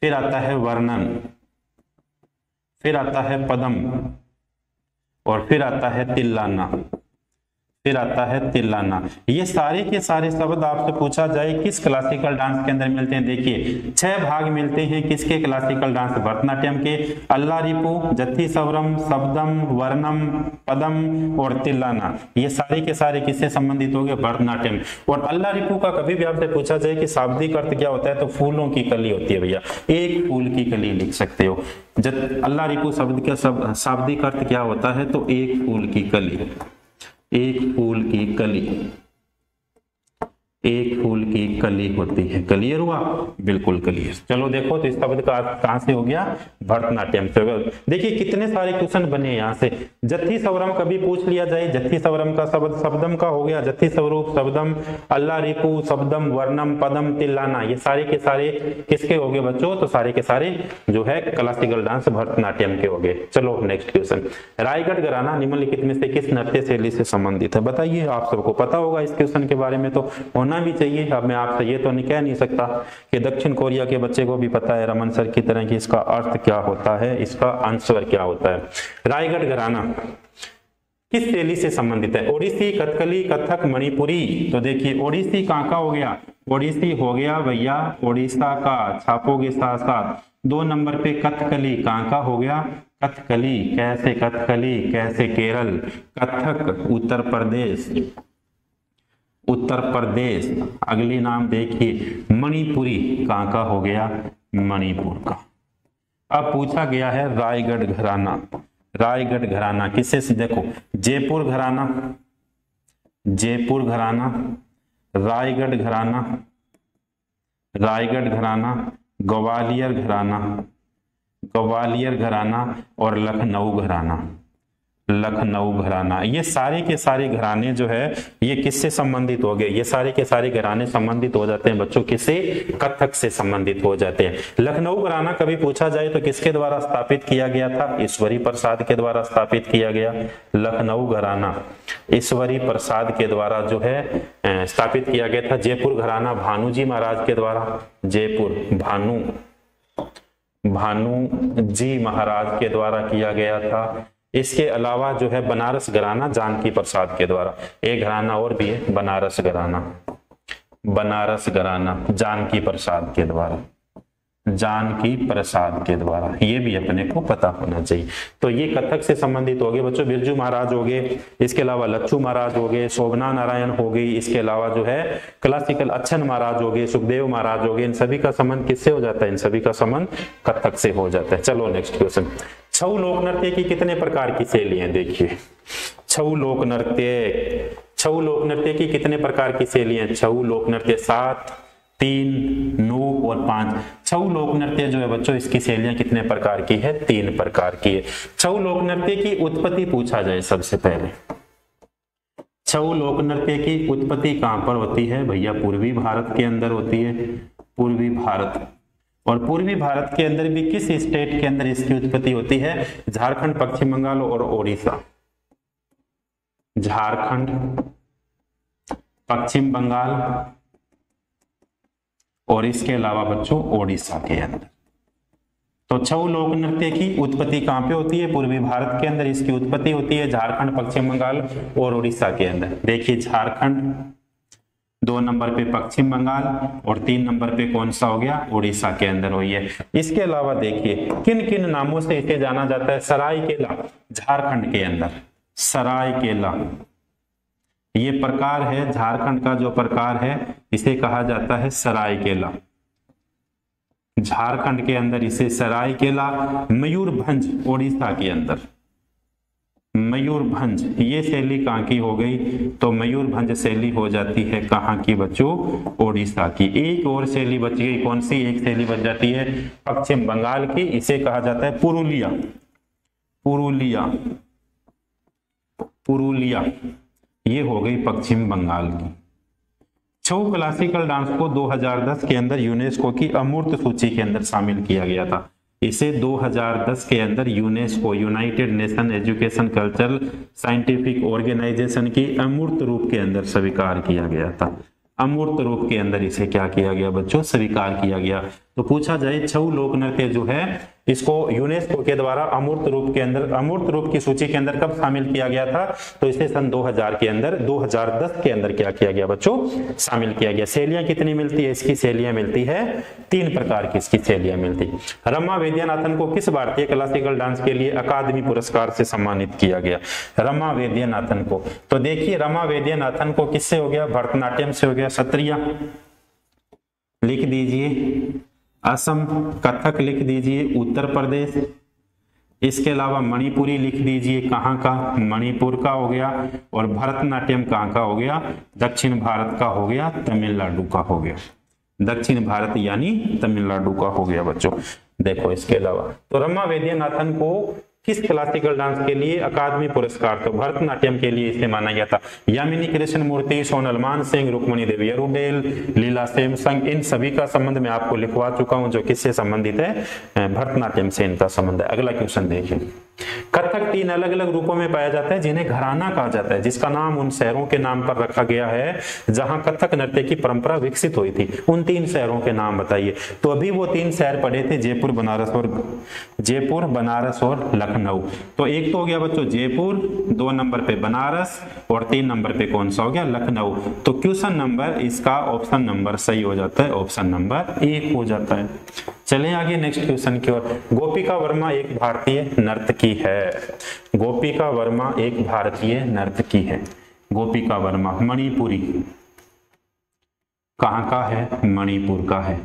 फिर आता है वर्णन, फिर आता है पदम और फिर आता है तिल्लाना। ये सारे के सारे शब्द आपसे पूछा जाए किस क्लासिकल डांस के अंदर मिलते हैं? देखिए 6 भाग मिलते हैं किसके? क्लासिकल डांस भरतनाट्यम के। अल्लारिपू, जत्थी सवरम, शब्दम, वर्णम, पदम और तिल्लाना, ये सारे के सारे किससे संबंधित हो गए? भरतनाट्यम। और अल्लारिपू का कभी भी आपसे पूछा जाए कि शाब्दिक अर्थ क्या होता है? तो फूलों की कली होती है भैया, एक फूल की कली लिख सकते हो। अल्लारिपू शब्द का शाब्दिक अर्थ क्या होता है? तो एक फूल की कली, एक फूल की कली होती है। क्लियर हुआ? बिल्कुल क्लियर। चलो देखो तो इस शब्द का अर्थ कहां से हो गया? भरतनाट्यम से। देखिए कितने सारे क्वेश्चन बने यहाँ से। जत्थी सवरम कभी पूछ लिया जाए, जत्थी सवरम का शब्द शब्दम का हो गया, जत्थी स्वरूप शब्दम, अल्लारिपू शब्दम, वर्णम, पदम, तिल्लाना, ये सारे के सारे किसके हो गए बच्चों? तो सारे के सारे जो है क्लासिकल डांस भरतनाट्यम के हो गए। चलो नेक्स्ट क्वेश्चन। रायगढ़ घराना निम्नलिखित में से किस नृत्य शैली से संबंधित है? बताइए, आप सबको पता होगा इस क्वेश्चन के बारे में, तो होना भी चाहिए। अब मैं आपसे ये तो नहीं कह नहीं सकता कि दक्षिण कोरिया के बच्चे को भी पता है रमन सर की तरह कि इसका अर्थ क्या होता है, इसका आंसर क्या होता है। रायगढ़ घराना किस शैली से संबंधित है? ओडिसी, कथकली, कथक, मणिपुरी। तो देखिए ओडिसी कहाँ का हो गया? ओडिसी हो गया भैया उड़ीसा का, छापोगे साथ साथ। 2 नंबर पे कथकली कहाँ का हो गया? कथकली। कैसे कथकली? कैसे केरल। कथक उत्तर प्रदेश। अगली नाम देखिए मणिपुरी कहाँ का हो गया? मणिपुर का। अब पूछा गया है रायगढ़ घराना। रायगढ़ घराना किससे से? देखो जयपुर घराना, रायगढ़ घराना, ग्वालियर घराना और लखनऊ घराना। ये सारे के सारे घराने जो है ये किससे संबंधित हो गए? ये सारे के सारे घराने संबंधित हो जाते हैं बच्चों किससे? कथक से संबंधित हो जाते हैं। लखनऊ घराना कभी पूछा जाए तो किसके द्वारा स्थापित किया गया था? ईश्वरी प्रसाद के द्वारा स्थापित किया गया। लखनऊ घराना ईश्वरी प्रसाद के द्वारा जो है स्थापित किया गया था। जयपुर घराना भानु जी महाराज के द्वारा, जयपुर भानु जी महाराज के द्वारा किया गया था। इसके अलावा जो है बनारस घराना जानकी प्रसाद के द्वारा। एक घराना और भी है बनारस घराना जानकी प्रसाद के द्वारा, ये भी अपने को पता होना चाहिए। तो ये कथक से संबंधित हो गए बच्चों। बिरजू महाराज हो गए, इसके अलावा लच्छू महाराज हो गए, शोभना नारायण हो गई, इसके अलावा जो है क्लासिकल अच्छन महाराज हो गए, सुखदेव महाराज हो गए। इन सभी का संबंध किससे हो जाता है? इन सभी का संबंध कथक से हो जाता है। चलो नेक्स्ट क्वेश्चन। छऊ लोक नृत्य की कितने प्रकार की शैली है? देखिए छऊ लोक नृत्य की कितने प्रकार की शैली है? छऊ लोक नृत्य 7, 3, 9 और 5। छऊ लोक नृत्य जो है बच्चों, इसकी शैलियां कितने प्रकार की है? 3 प्रकार की है। छऊ लोक नृत्य की उत्पत्ति पूछा जाए सबसे पहले, छऊ लोक नृत्य की उत्पत्ति कहां पर होती है भैया? पूर्वी भारत के अंदर होती है, पूर्वी भारत। और पूर्वी भारत के अंदर भी किस स्टेट के अंदर इसकी उत्पत्ति होती है? झारखंड, पश्चिम बंगाल और ओडिशा। झारखंड, पश्चिम बंगाल और इसके अलावा बच्चों ओडिशा के अंदर। तो छऊ लोक नृत्य की उत्पत्ति कहां पे होती है? पूर्वी भारत के अंदर इसकी उत्पत्ति होती है, झारखंड, पश्चिम बंगाल और ओडिशा के अंदर। देखिए झारखंड, 2 नंबर पे पश्चिम बंगाल और 3 नंबर पे कौन सा हो गया? ओडिशा के अंदर हुई है। इसके अलावा देखिए किन किन नामों से इसे जाना जाता है? सरायकेला, झारखंड के अंदर, सरायकेला ये प्रकार है, झारखंड का जो प्रकार है इसे कहा जाता है सरायकेला। झारखंड के अंदर इसे सरायकेला। मयूरभंज ओडिशा के अंदर, मयूरभंज ये शैली कहाँ की हो गई? तो मयूरभंज शैली हो जाती है कहाँ की बच्चों? ओडिशा की। एक और शैली बच गई, कौन सी एक शैली बच जाती है? पश्चिम बंगाल की, इसे कहा जाता है पुरुलिया। पुरुलिया, पुरुलिया ये हो गई पश्चिम बंगाल की। छऊ क्लासिकल डांस को 2010 के अंदर यूनेस्को की अमूर्त सूची के अंदर शामिल किया गया था। इसे 2010 के अंदर UNESCO, United Nation Education Cultural Scientific Organization की अमूर्त रूप के अंदर स्वीकार किया गया था। अमूर्त रूप के अंदर इसे क्या किया गया बच्चों? स्वीकार किया गया। तो पूछा जाए छऊ लोक नृत्य जो है इसको यूनेस्को के द्वारा अमूर्त रूप के अंदर, अमूर्त रूप की सूची के अंदर कब शामिल किया गया था? तो इसे सन 2000 के अंदर, 2010 के अंदर क्या किया गया बच्चों? शामिल किया गया। शैलियां कितनी मिलती है इसकी? शैलियां मिलती है 3 प्रकार की इसकी शैलियां मिलती। रमा वैद्यनाथन को किस भारतीय क्लासिकल डांस के लिए अकादमी पुरस्कार से सम्मानित किया गया? रमा वैद्यनाथन को, तो देखिए रमा वैद्यनाथन को किससे हो गया? भरतनाट्यम से हो गया। सत्रिया लिख दीजिए, असम, कथक लिख दीजिए, उत्तर प्रदेश, इसके अलावा मणिपुरी लिख दीजिए, कहाँ का? मणिपुर का हो गया। और भरतनाट्यम कहाँ का हो गया? दक्षिण भारत का हो गया, तमिलनाडु का हो गया। दक्षिण भारत यानी तमिलनाडु का हो गया बच्चों। देखो इसके अलावा तो रमा वैद्यनाथन को किस क्लासिकल डांस के लिए अकादमी पुरस्कार? तो भरतनाट्यम के लिए इसे माना गया था। यामिनी कृष्ण मूर्ति, सोनल मानसिंह, रुक्मणी देवी अरुडेल, लीला सैमसंग, इन सभी का संबंध मैं आपको लिखवा चुका हूं जो किससे संबंधित है? भरतनाट्यम से इनका संबंध है। अगला क्वेश्चन देखिए। कथक 3 अलग अलग रूपों में पाया जाता है जिन्हें घराना कहा जाता है, जिसका नाम उन शहरों के नाम पर रखा गया है जहां कथक नृत्य की परंपरा विकसित हुई थी। उन 3 शहरों के नाम बताइए। तो अभी वो 3 शहर पड़े थे, जयपुर, बनारस और लखनऊ। तो एक तो हो गया बच्चों जयपुर, 2 नंबर पे बनारस और 3 नंबर पे कौन सा हो गया? लखनऊ। तो क्वेश्चन नंबर इसका ऑप्शन नंबर सही हो जाता है, ऑप्शन नंबर 1 हो जाता है। चलें आगे नेक्स्ट क्वेश्चन की ओर। गोपिका वर्मा एक भारतीय नर्तकी है। गोपिका वर्मा एक भारतीय नर्तकी है। गोपिका वर्मा मणिपुरी, कहाँ का है? मणिपुर का है।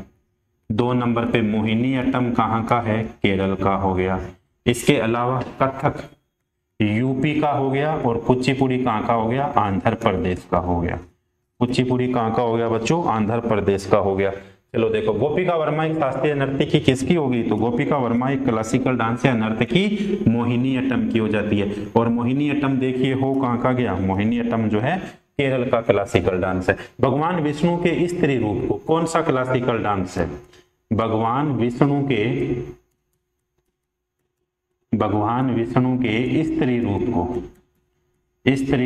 2 नंबर पे मोहिनी अट्टम कहाँ का है? केरल का हो गया। इसके अलावा कथक यूपी का हो गया और कुचिपुड़ी कहाँ का हो गया? आंध्र प्रदेश का हो गया। कुचिपुड़ी कहाँ का हो गया बच्चों? आंध्र प्रदेश का हो गया। चलो देखो, गोपिका वर्मा एक शास्त्रीय नर्तकी किसकी होगी? तो गोपिका वर्मा एक क्लासिकल डांस या नर्तकी मोहिनी अट्टम की हो जाती है। और मोहिनी अट्टम देखिए हो कहाँ का गया? मोहिनी अट्टम जो है केरल का क्लासिकल डांस है। भगवान विष्णु के स्त्री रूप को कौन सा क्लासिकल डांस है? भगवान विष्णु के स्त्री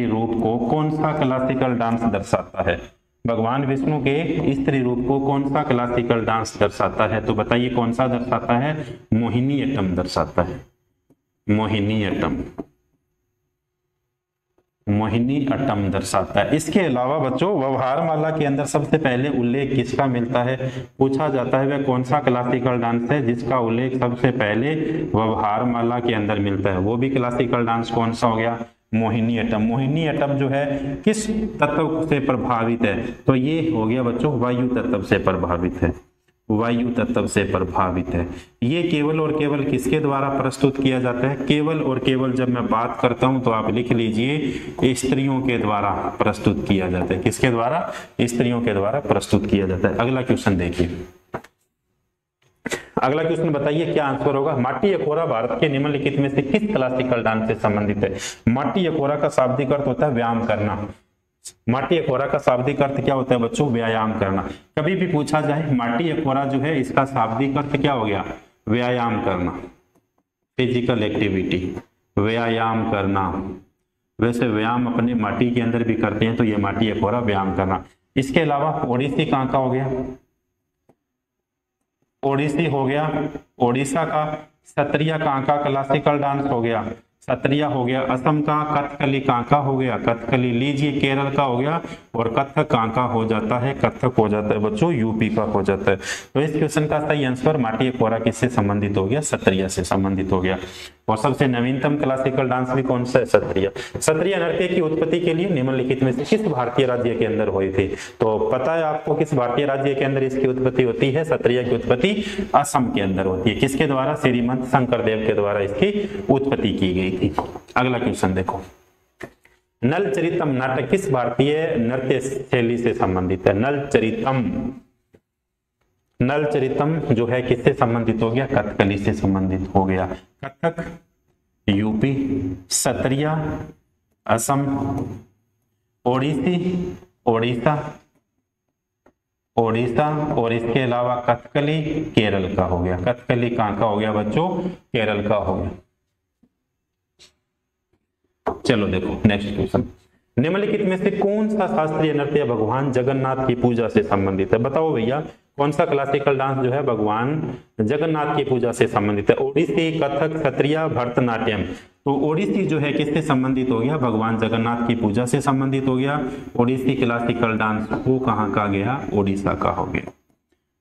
रूप को कौन सा क्लासिकल डांस दर्शाता है? भगवान विष्णु के स्त्री रूप को कौन सा क्लासिकल डांस दर्शाता है? तो बताइए कौन सा दर्शाता है? मोहिनी अट्टम दर्शाता है। मोहिनी अट्टम दर्शाता है। इसके अलावा बच्चों व्यवहारमाला के अंदर सबसे पहले उल्लेख किसका मिलता है? पूछा जाता है वह कौन सा क्लासिकल डांस है जिसका उल्लेख सबसे पहले व्यवहारमाला के अंदर मिलता है? वो भी क्लासिकल डांस कौन सा हो गया? मोहिनी अट्टम। मोहिनी अट्टम जो है किस तत्व से प्रभावित है? तो ये हो गया बच्चों वायु तत्व से प्रभावित है। वायु तत्व से प्रभावित है। ये केवल और केवल किसके द्वारा प्रस्तुत किया जाता है? केवल और केवल जब मैं बात करता हूं तो आप लिख लीजिए स्त्रियों के द्वारा प्रस्तुत किया जाता है। किसके द्वारा? स्त्रियों के द्वारा प्रस्तुत किया जाता है। अगला क्वेश्चन देखिए, अगला क्वेश्चन बताइए क्या आंसर होगा। माटी अखोरा भारत के निम्नलिखित में से किस क्लासिकल डांस से संबंधित है? माटी अखोरा का शाब्दिक अर्थ होता है व्यायाम करना। माटी अखोरा का शाब्दिक अर्थ क्या होता है बच्चों? व्यायाम करना। कभी भी पूछा जाए माटी अखोरा जो है इसका शाब्दिक अर्थ क्या हो गया? व्यायाम करना, फिजिकल एक्टिविटी, व्यायाम करना। वैसे व्यायाम अपने माटी के अंदर भी करते हैं, तो ये माटी अखोरा व्यायाम करना। इसके अलावा ओडिसी कहाँ का हो गया? ओडिसी हो गया ओडिशा का। सत्रिया कहाँ का क्लासिकल डांस हो गया? सत्रिया हो गया असम का। कथकली कहाँ का हो गया? कथकली लीजिए केरल का हो गया। और कथक कहाँ का हो जाता है? कथक हो जाता है बच्चों यूपी का हो जाता है। तो इस क्वेश्चन का सही आंसर माटी अखोरा किससे संबंधित हो गया? सत्रिया से संबंधित हो गया। और सबसे नवीनतम क्लासिकल डांस भी कौन सा है? सत्रिया। सत्रिया नृत्य की उत्पत्ति के लिए निम्नलिखित में से किस भारतीय राज्य के अंदर हुई थी? तो पता है आपको किस भारतीय राज्य के अंदर इसकी उत्पत्ति होती है? सत्रिया की उत्पत्ति असम के अंदर होती है। किसके द्वारा? श्रीमंत शंकरदेव के द्वारा इसकी उत्पत्ति की गई थी। अगला क्वेश्चन देखो, नल चरितम नाटक किस भारतीय नृत्य शैली से संबंधित है? नल चरितम, नल चरितम जो है किससे संबंधित हो गया? कथकली से संबंधित हो गया। कथक यूपी, सत्रिया असम, ओडिसी ओडिशा, ओडिशा और इसके अलावा कथकली केरल का हो गया। कथकली कहाँ का हो गया बच्चों? केरल का हो गया। चलो देखो नेक्स्ट क्वेश्चन, निम्नलिखित में से कौन सा शास्त्रीय नृत्य भगवान जगन्नाथ की पूजा से संबंधित है? बताओ भैया कौन सा क्लासिकल डांस जो है भगवान जगन्नाथ की पूजा से संबंधित है? ओडिसी, कथक, सत्रिया, भरतनाट्यम। तो ओडिसी जो है किससे संबंधित हो गया? भगवान जगन्नाथ की पूजा से संबंधित हो गया। ओडिसी क्लासिकल डांस वो कहाँ का गया? ओडिशा का हो गया।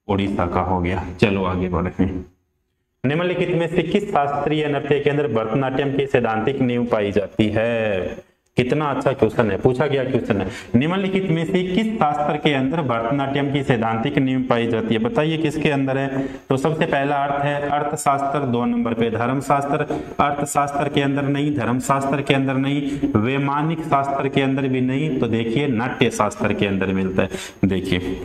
ओडिशा का हो गया। चलो आगे बढ़े, निम्नलिखित में से किस शास्त्रीय नृत्य के अंदर भरतनाट्यम की सैद्धांतिक नींव पाई जाती है? कितना अच्छा क्वेश्चन है, पूछा गया क्वेश्चन है। निम्नलिखित में से किस शास्त्र के अंदर भरतनाट्यम की सैद्धांतिक नींव पाई जाती है? बताइए किसके अंदर है? तो सबसे पहला अर्थ है अर्थशास्त्र, 2 नंबर पे धर्मशास्त्र। अर्थशास्त्र के अंदर नहीं, धर्मशास्त्र के अंदर नहीं, वैमानिक शास्त्र के अंदर भी नहीं, तो देखिए नाट्य शास्त्र के अंदर मिलता है। देखिए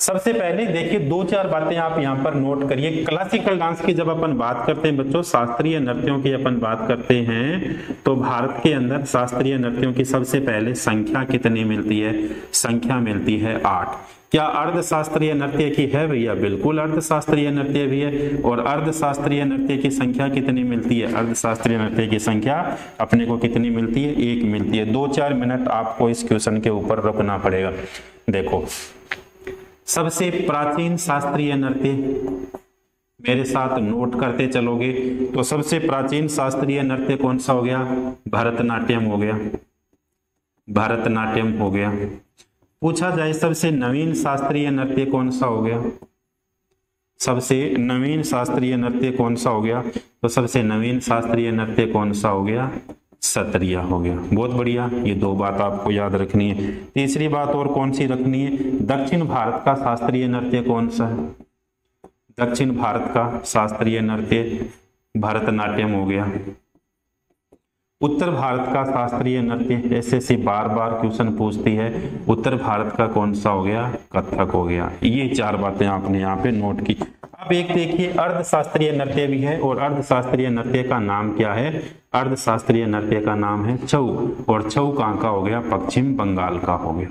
सबसे पहले देखिए 2-4 बातें आप यहाँ पर नोट करिए। क्लासिकल डांस की जब अपन बात करते हैं बच्चों, शास्त्रीय नृत्यों की अपन बात करते हैं, तो भारत के अंदर शास्त्रीय नृत्यों की सबसे पहले संख्या कितनी मिलती है? संख्या मिलती है 8। क्या अर्धशास्त्रीय नृत्य की है भैया? बिल्कुल अर्धशास्त्रीय नृत्य भी है। और अर्धशास्त्रीय नृत्य की संख्या कितनी मिलती है? अर्धशास्त्रीय नृत्य की संख्या अपने को कितनी मिलती है? 1 मिलती है। 2-4 मिनट आपको इस क्वेश्चन के ऊपर रुकना पड़ेगा। देखो सबसे प्राचीन शास्त्रीय नृत्य, मेरे साथ नोट करते चलोगे तो सबसे प्राचीन शास्त्रीय नृत्य कौन सा हो गया? भरतनाट्यम हो गया। भरतनाट्यम हो गया। पूछा जाए सबसे नवीन शास्त्रीय नृत्य कौन सा हो गया? सबसे नवीन शास्त्रीय नृत्य कौन सा हो गया? तो सबसे नवीन शास्त्रीय नृत्य कौन सा हो गया? सत्रिया हो गया। बहुत बढ़िया, ये 2 बात आपको याद रखनी है। तीसरी बात और कौन सी रखनी है? दक्षिण भारत का शास्त्रीय नृत्य कौन सा है? दक्षिण भारत का शास्त्रीय नृत्य भरतनाट्यम हो गया। उत्तर भारत का शास्त्रीय नृत्य, एसएससी बार बार क्वेश्चन पूछती है, उत्तर भारत का कौन सा हो गया? कथक हो गया। ये 4 बातें आपने यहाँ पे नोट की। अब एक देखिए अर्धशास्त्रीय नृत्य भी है, और अर्धशास्त्रीय नृत्य का नाम क्या है? अर्धशास्त्रीय नृत्य का नाम है छऊ। और छऊ कहाँ का हो गया? पश्चिम बंगाल का हो गया।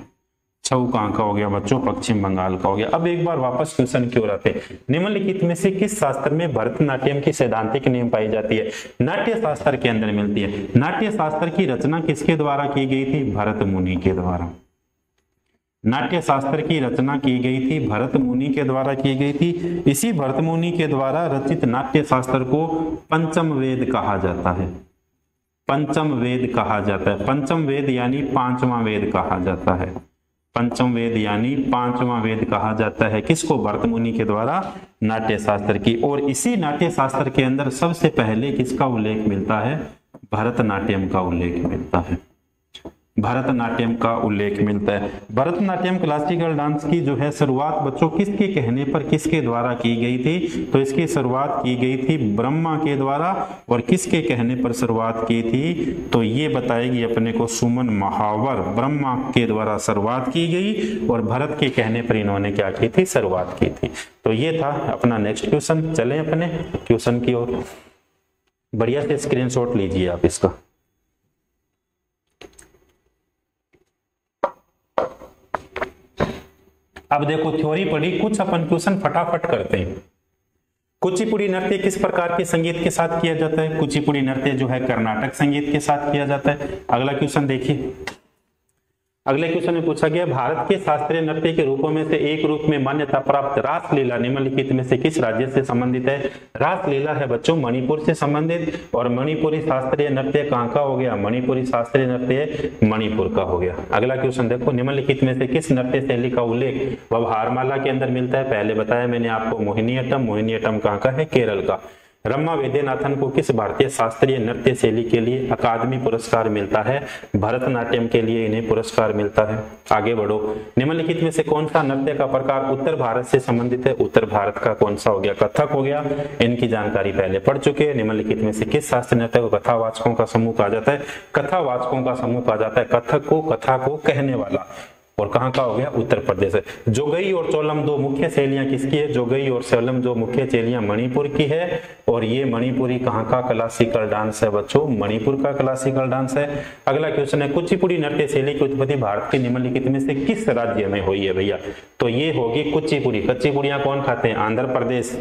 छऊ कहाँ का हो गया बच्चों? पश्चिम बंगाल का हो गया। अब एक बार वापस क्वेश्चन की ओर आते हैं, निम्नलिखित में से किस शास्त्र में भरतनाट्यम की सैद्धांतिक नींव पाई जाती है? नाट्य शास्त्र के अंदर मिलती है। नाट्य शास्त्र की रचना किसके द्वारा की गई थी? भरत मुनि के द्वारा। नाट्य शास्त्र की रचना की गई थी भरत मुनि के द्वारा की गई थी। इसी भरत मुनि के द्वारा रचित नाट्य शास्त्र को पंचम वेद कहा जाता है। पंचम वेद कहा जाता है। पंचम वेद यानी 5वां वेद कहा जाता है। पंचम वेद यानी 5वां वेद कहा जाता है। किसको? भरत मुनि के द्वारा नाट्य शास्त्र की। और इसी नाट्य शास्त्र के अंदर सबसे पहले किसका उल्लेख मिलता है? भरतनाट्यम का उल्लेख मिलता है। भरतनाट्यम का उल्लेख मिलता है। भरतनाट्यम क्लासिकल डांस की जो है शुरुआत बच्चों किसके कहने पर, किसके द्वारा की गई थी? तो इसकी शुरुआत की गई थी ब्रह्मा के द्वारा। और किसके कहने पर शुरुआत की थी? तो ये बताएगी अपने को सुमन महावर। ब्रह्मा के द्वारा शुरुआत की गई और भरत के कहने पर इन्होंने क्या की थी? शुरुआत की थी। तो ये था अपना नेक्स्ट क्वेश्चन। चलें अपने क्वेश्चन की ओर। बढ़िया से स्क्रीनशॉट लीजिए आप इसका। अब देखो थ्योरी पढ़ी, कुछ अपन क्वेश्चन फटाफट करते हैं। कुचिपुड़ी नृत्य किस प्रकार के संगीत के साथ किया जाता है? कुचिपुड़ी नृत्य जो है कर्नाटक संगीत के साथ किया जाता है। अगला क्वेश्चन देखिए। अगले क्वेश्चन में पूछा गया भारत के शास्त्रीय नृत्य के रूपों में से एक रूप में मान्यता प्राप्त रासलीला निम्नलिखित में से किस राज्य से संबंधित है? रासलीला है बच्चों मणिपुर से संबंधित। और मणिपुरी शास्त्रीय नृत्य कहाँ का हो गया? मणिपुरी शास्त्रीय नृत्य मणिपुर का हो गया। अगला क्वेश्चन देखो, निम्नलिखित में से किस नृत्य शैली का उल्लेख व्यवहारमाला के अंदर मिलता है? पहले बताया मैंने आपको मोहिनीअट्टम। मोहिनीअट्टम कहाँ का है? केरल का। रम्मा वैद्यनाथन को किस भारतीय शास्त्रीय नृत्य शैली के लिए अकादमी पुरस्कार मिलता है? भरतनाट्यम के लिए इन्हें पुरस्कार मिलता है। आगे बढ़ो। निम्नलिखित में से कौन सा नृत्य का प्रकार उत्तर भारत से संबंधित है? उत्तर भारत का कौन सा हो गया? कथक हो गया। इनकी जानकारी पहले पढ़ चुके हैं। निम्नलिखित में से किस शास्त्रीय नृत्य को कथावाचकों का समूह कहा जाता है? कथावाचकों का समूह कहा जाता है कथक को, कथा को कहने वाला। और कहाँ का हो गया? उत्तर प्रदेश है। जोगई और चोलम दो मुख्य शैलियां किसकी है? जोगई और चोलम जो मुख्य शैलियां मणिपुर की है। और ये मणिपुरी कहाँ का क्लासिकल डांस है बच्चों? मणिपुर का क्लासिकल डांस है। अगला क्वेश्चन है कुचिपुड़ी नृत्य शैली की उत्पत्ति भारत के निम्नलिखित में से किस राज्य में हुई है भैया? तो ये होगी कुचिपुड़ी। कच्चीपुड़ियां कौन खाते हैं? आंध्र प्रदेश।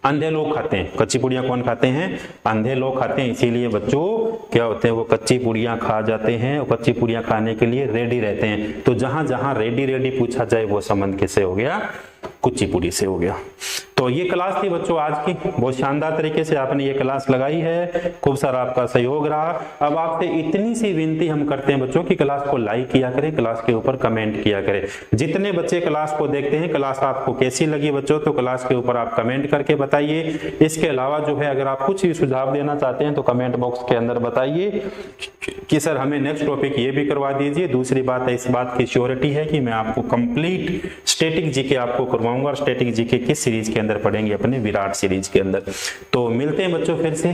अंधे लोग खाते हैं। कच्ची पुड़ियां कौन खाते हैं? अंधे लोग खाते हैं। इसीलिए बच्चों क्या होते हैं? वो कच्ची पुड़ियां खा जाते हैं और कच्ची पुड़ियां खाने के लिए रेडी रहते हैं। तो जहां जहां रेडी रेडी पूछा जाए वो संबंध किससे हो गया? कुचिपुड़ी से हो गया। तो ये क्लास थी बच्चों आज की। बहुत शानदार तरीके से आपने ये क्लास लगाई है। खूब सारा आपका सहयोग रहा। अब आपसे इतनी सी विनती हम करते हैं बच्चों की क्लास को लाइक किया करें, क्लास के ऊपर कमेंट किया करें। जितने बच्चे क्लास को देखते हैं क्लास आपको कैसी लगी बच्चों, तो क्लास के ऊपर आप कमेंट करके बताइए। इसके अलावा जो है अगर आप कुछ भी सुझाव देना चाहते हैं तो कमेंट बॉक्स के अंदर बताइए कि सर हमें नेक्स्ट टॉपिक ये भी करवा दीजिए। दूसरी बात है, इस बात की श्योरिटी है कि मैं आपको कंप्लीट स्टैटिक जीके आपको करवाऊंगा। स्टैटिक जीके किस सीरीज के अंदर पढ़ेंगे? अपने विराट सीरीज के अंदर। तो मिलते हैं बच्चों फिर से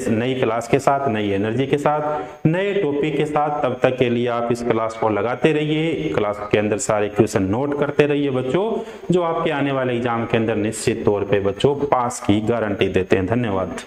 नई क्लास के साथ, नई एनर्जी के साथ, नए टॉपिक के साथ। तब तक के लिए आप इस क्लास को लगाते रहिए। क्लास के अंदर सारे क्वेश्चन नोट करते रहिए बच्चों, जो आपके आने वाले एग्जाम के अंदर निश्चित तौर पे बच्चों पास की गारंटी देते हैं। धन्यवाद।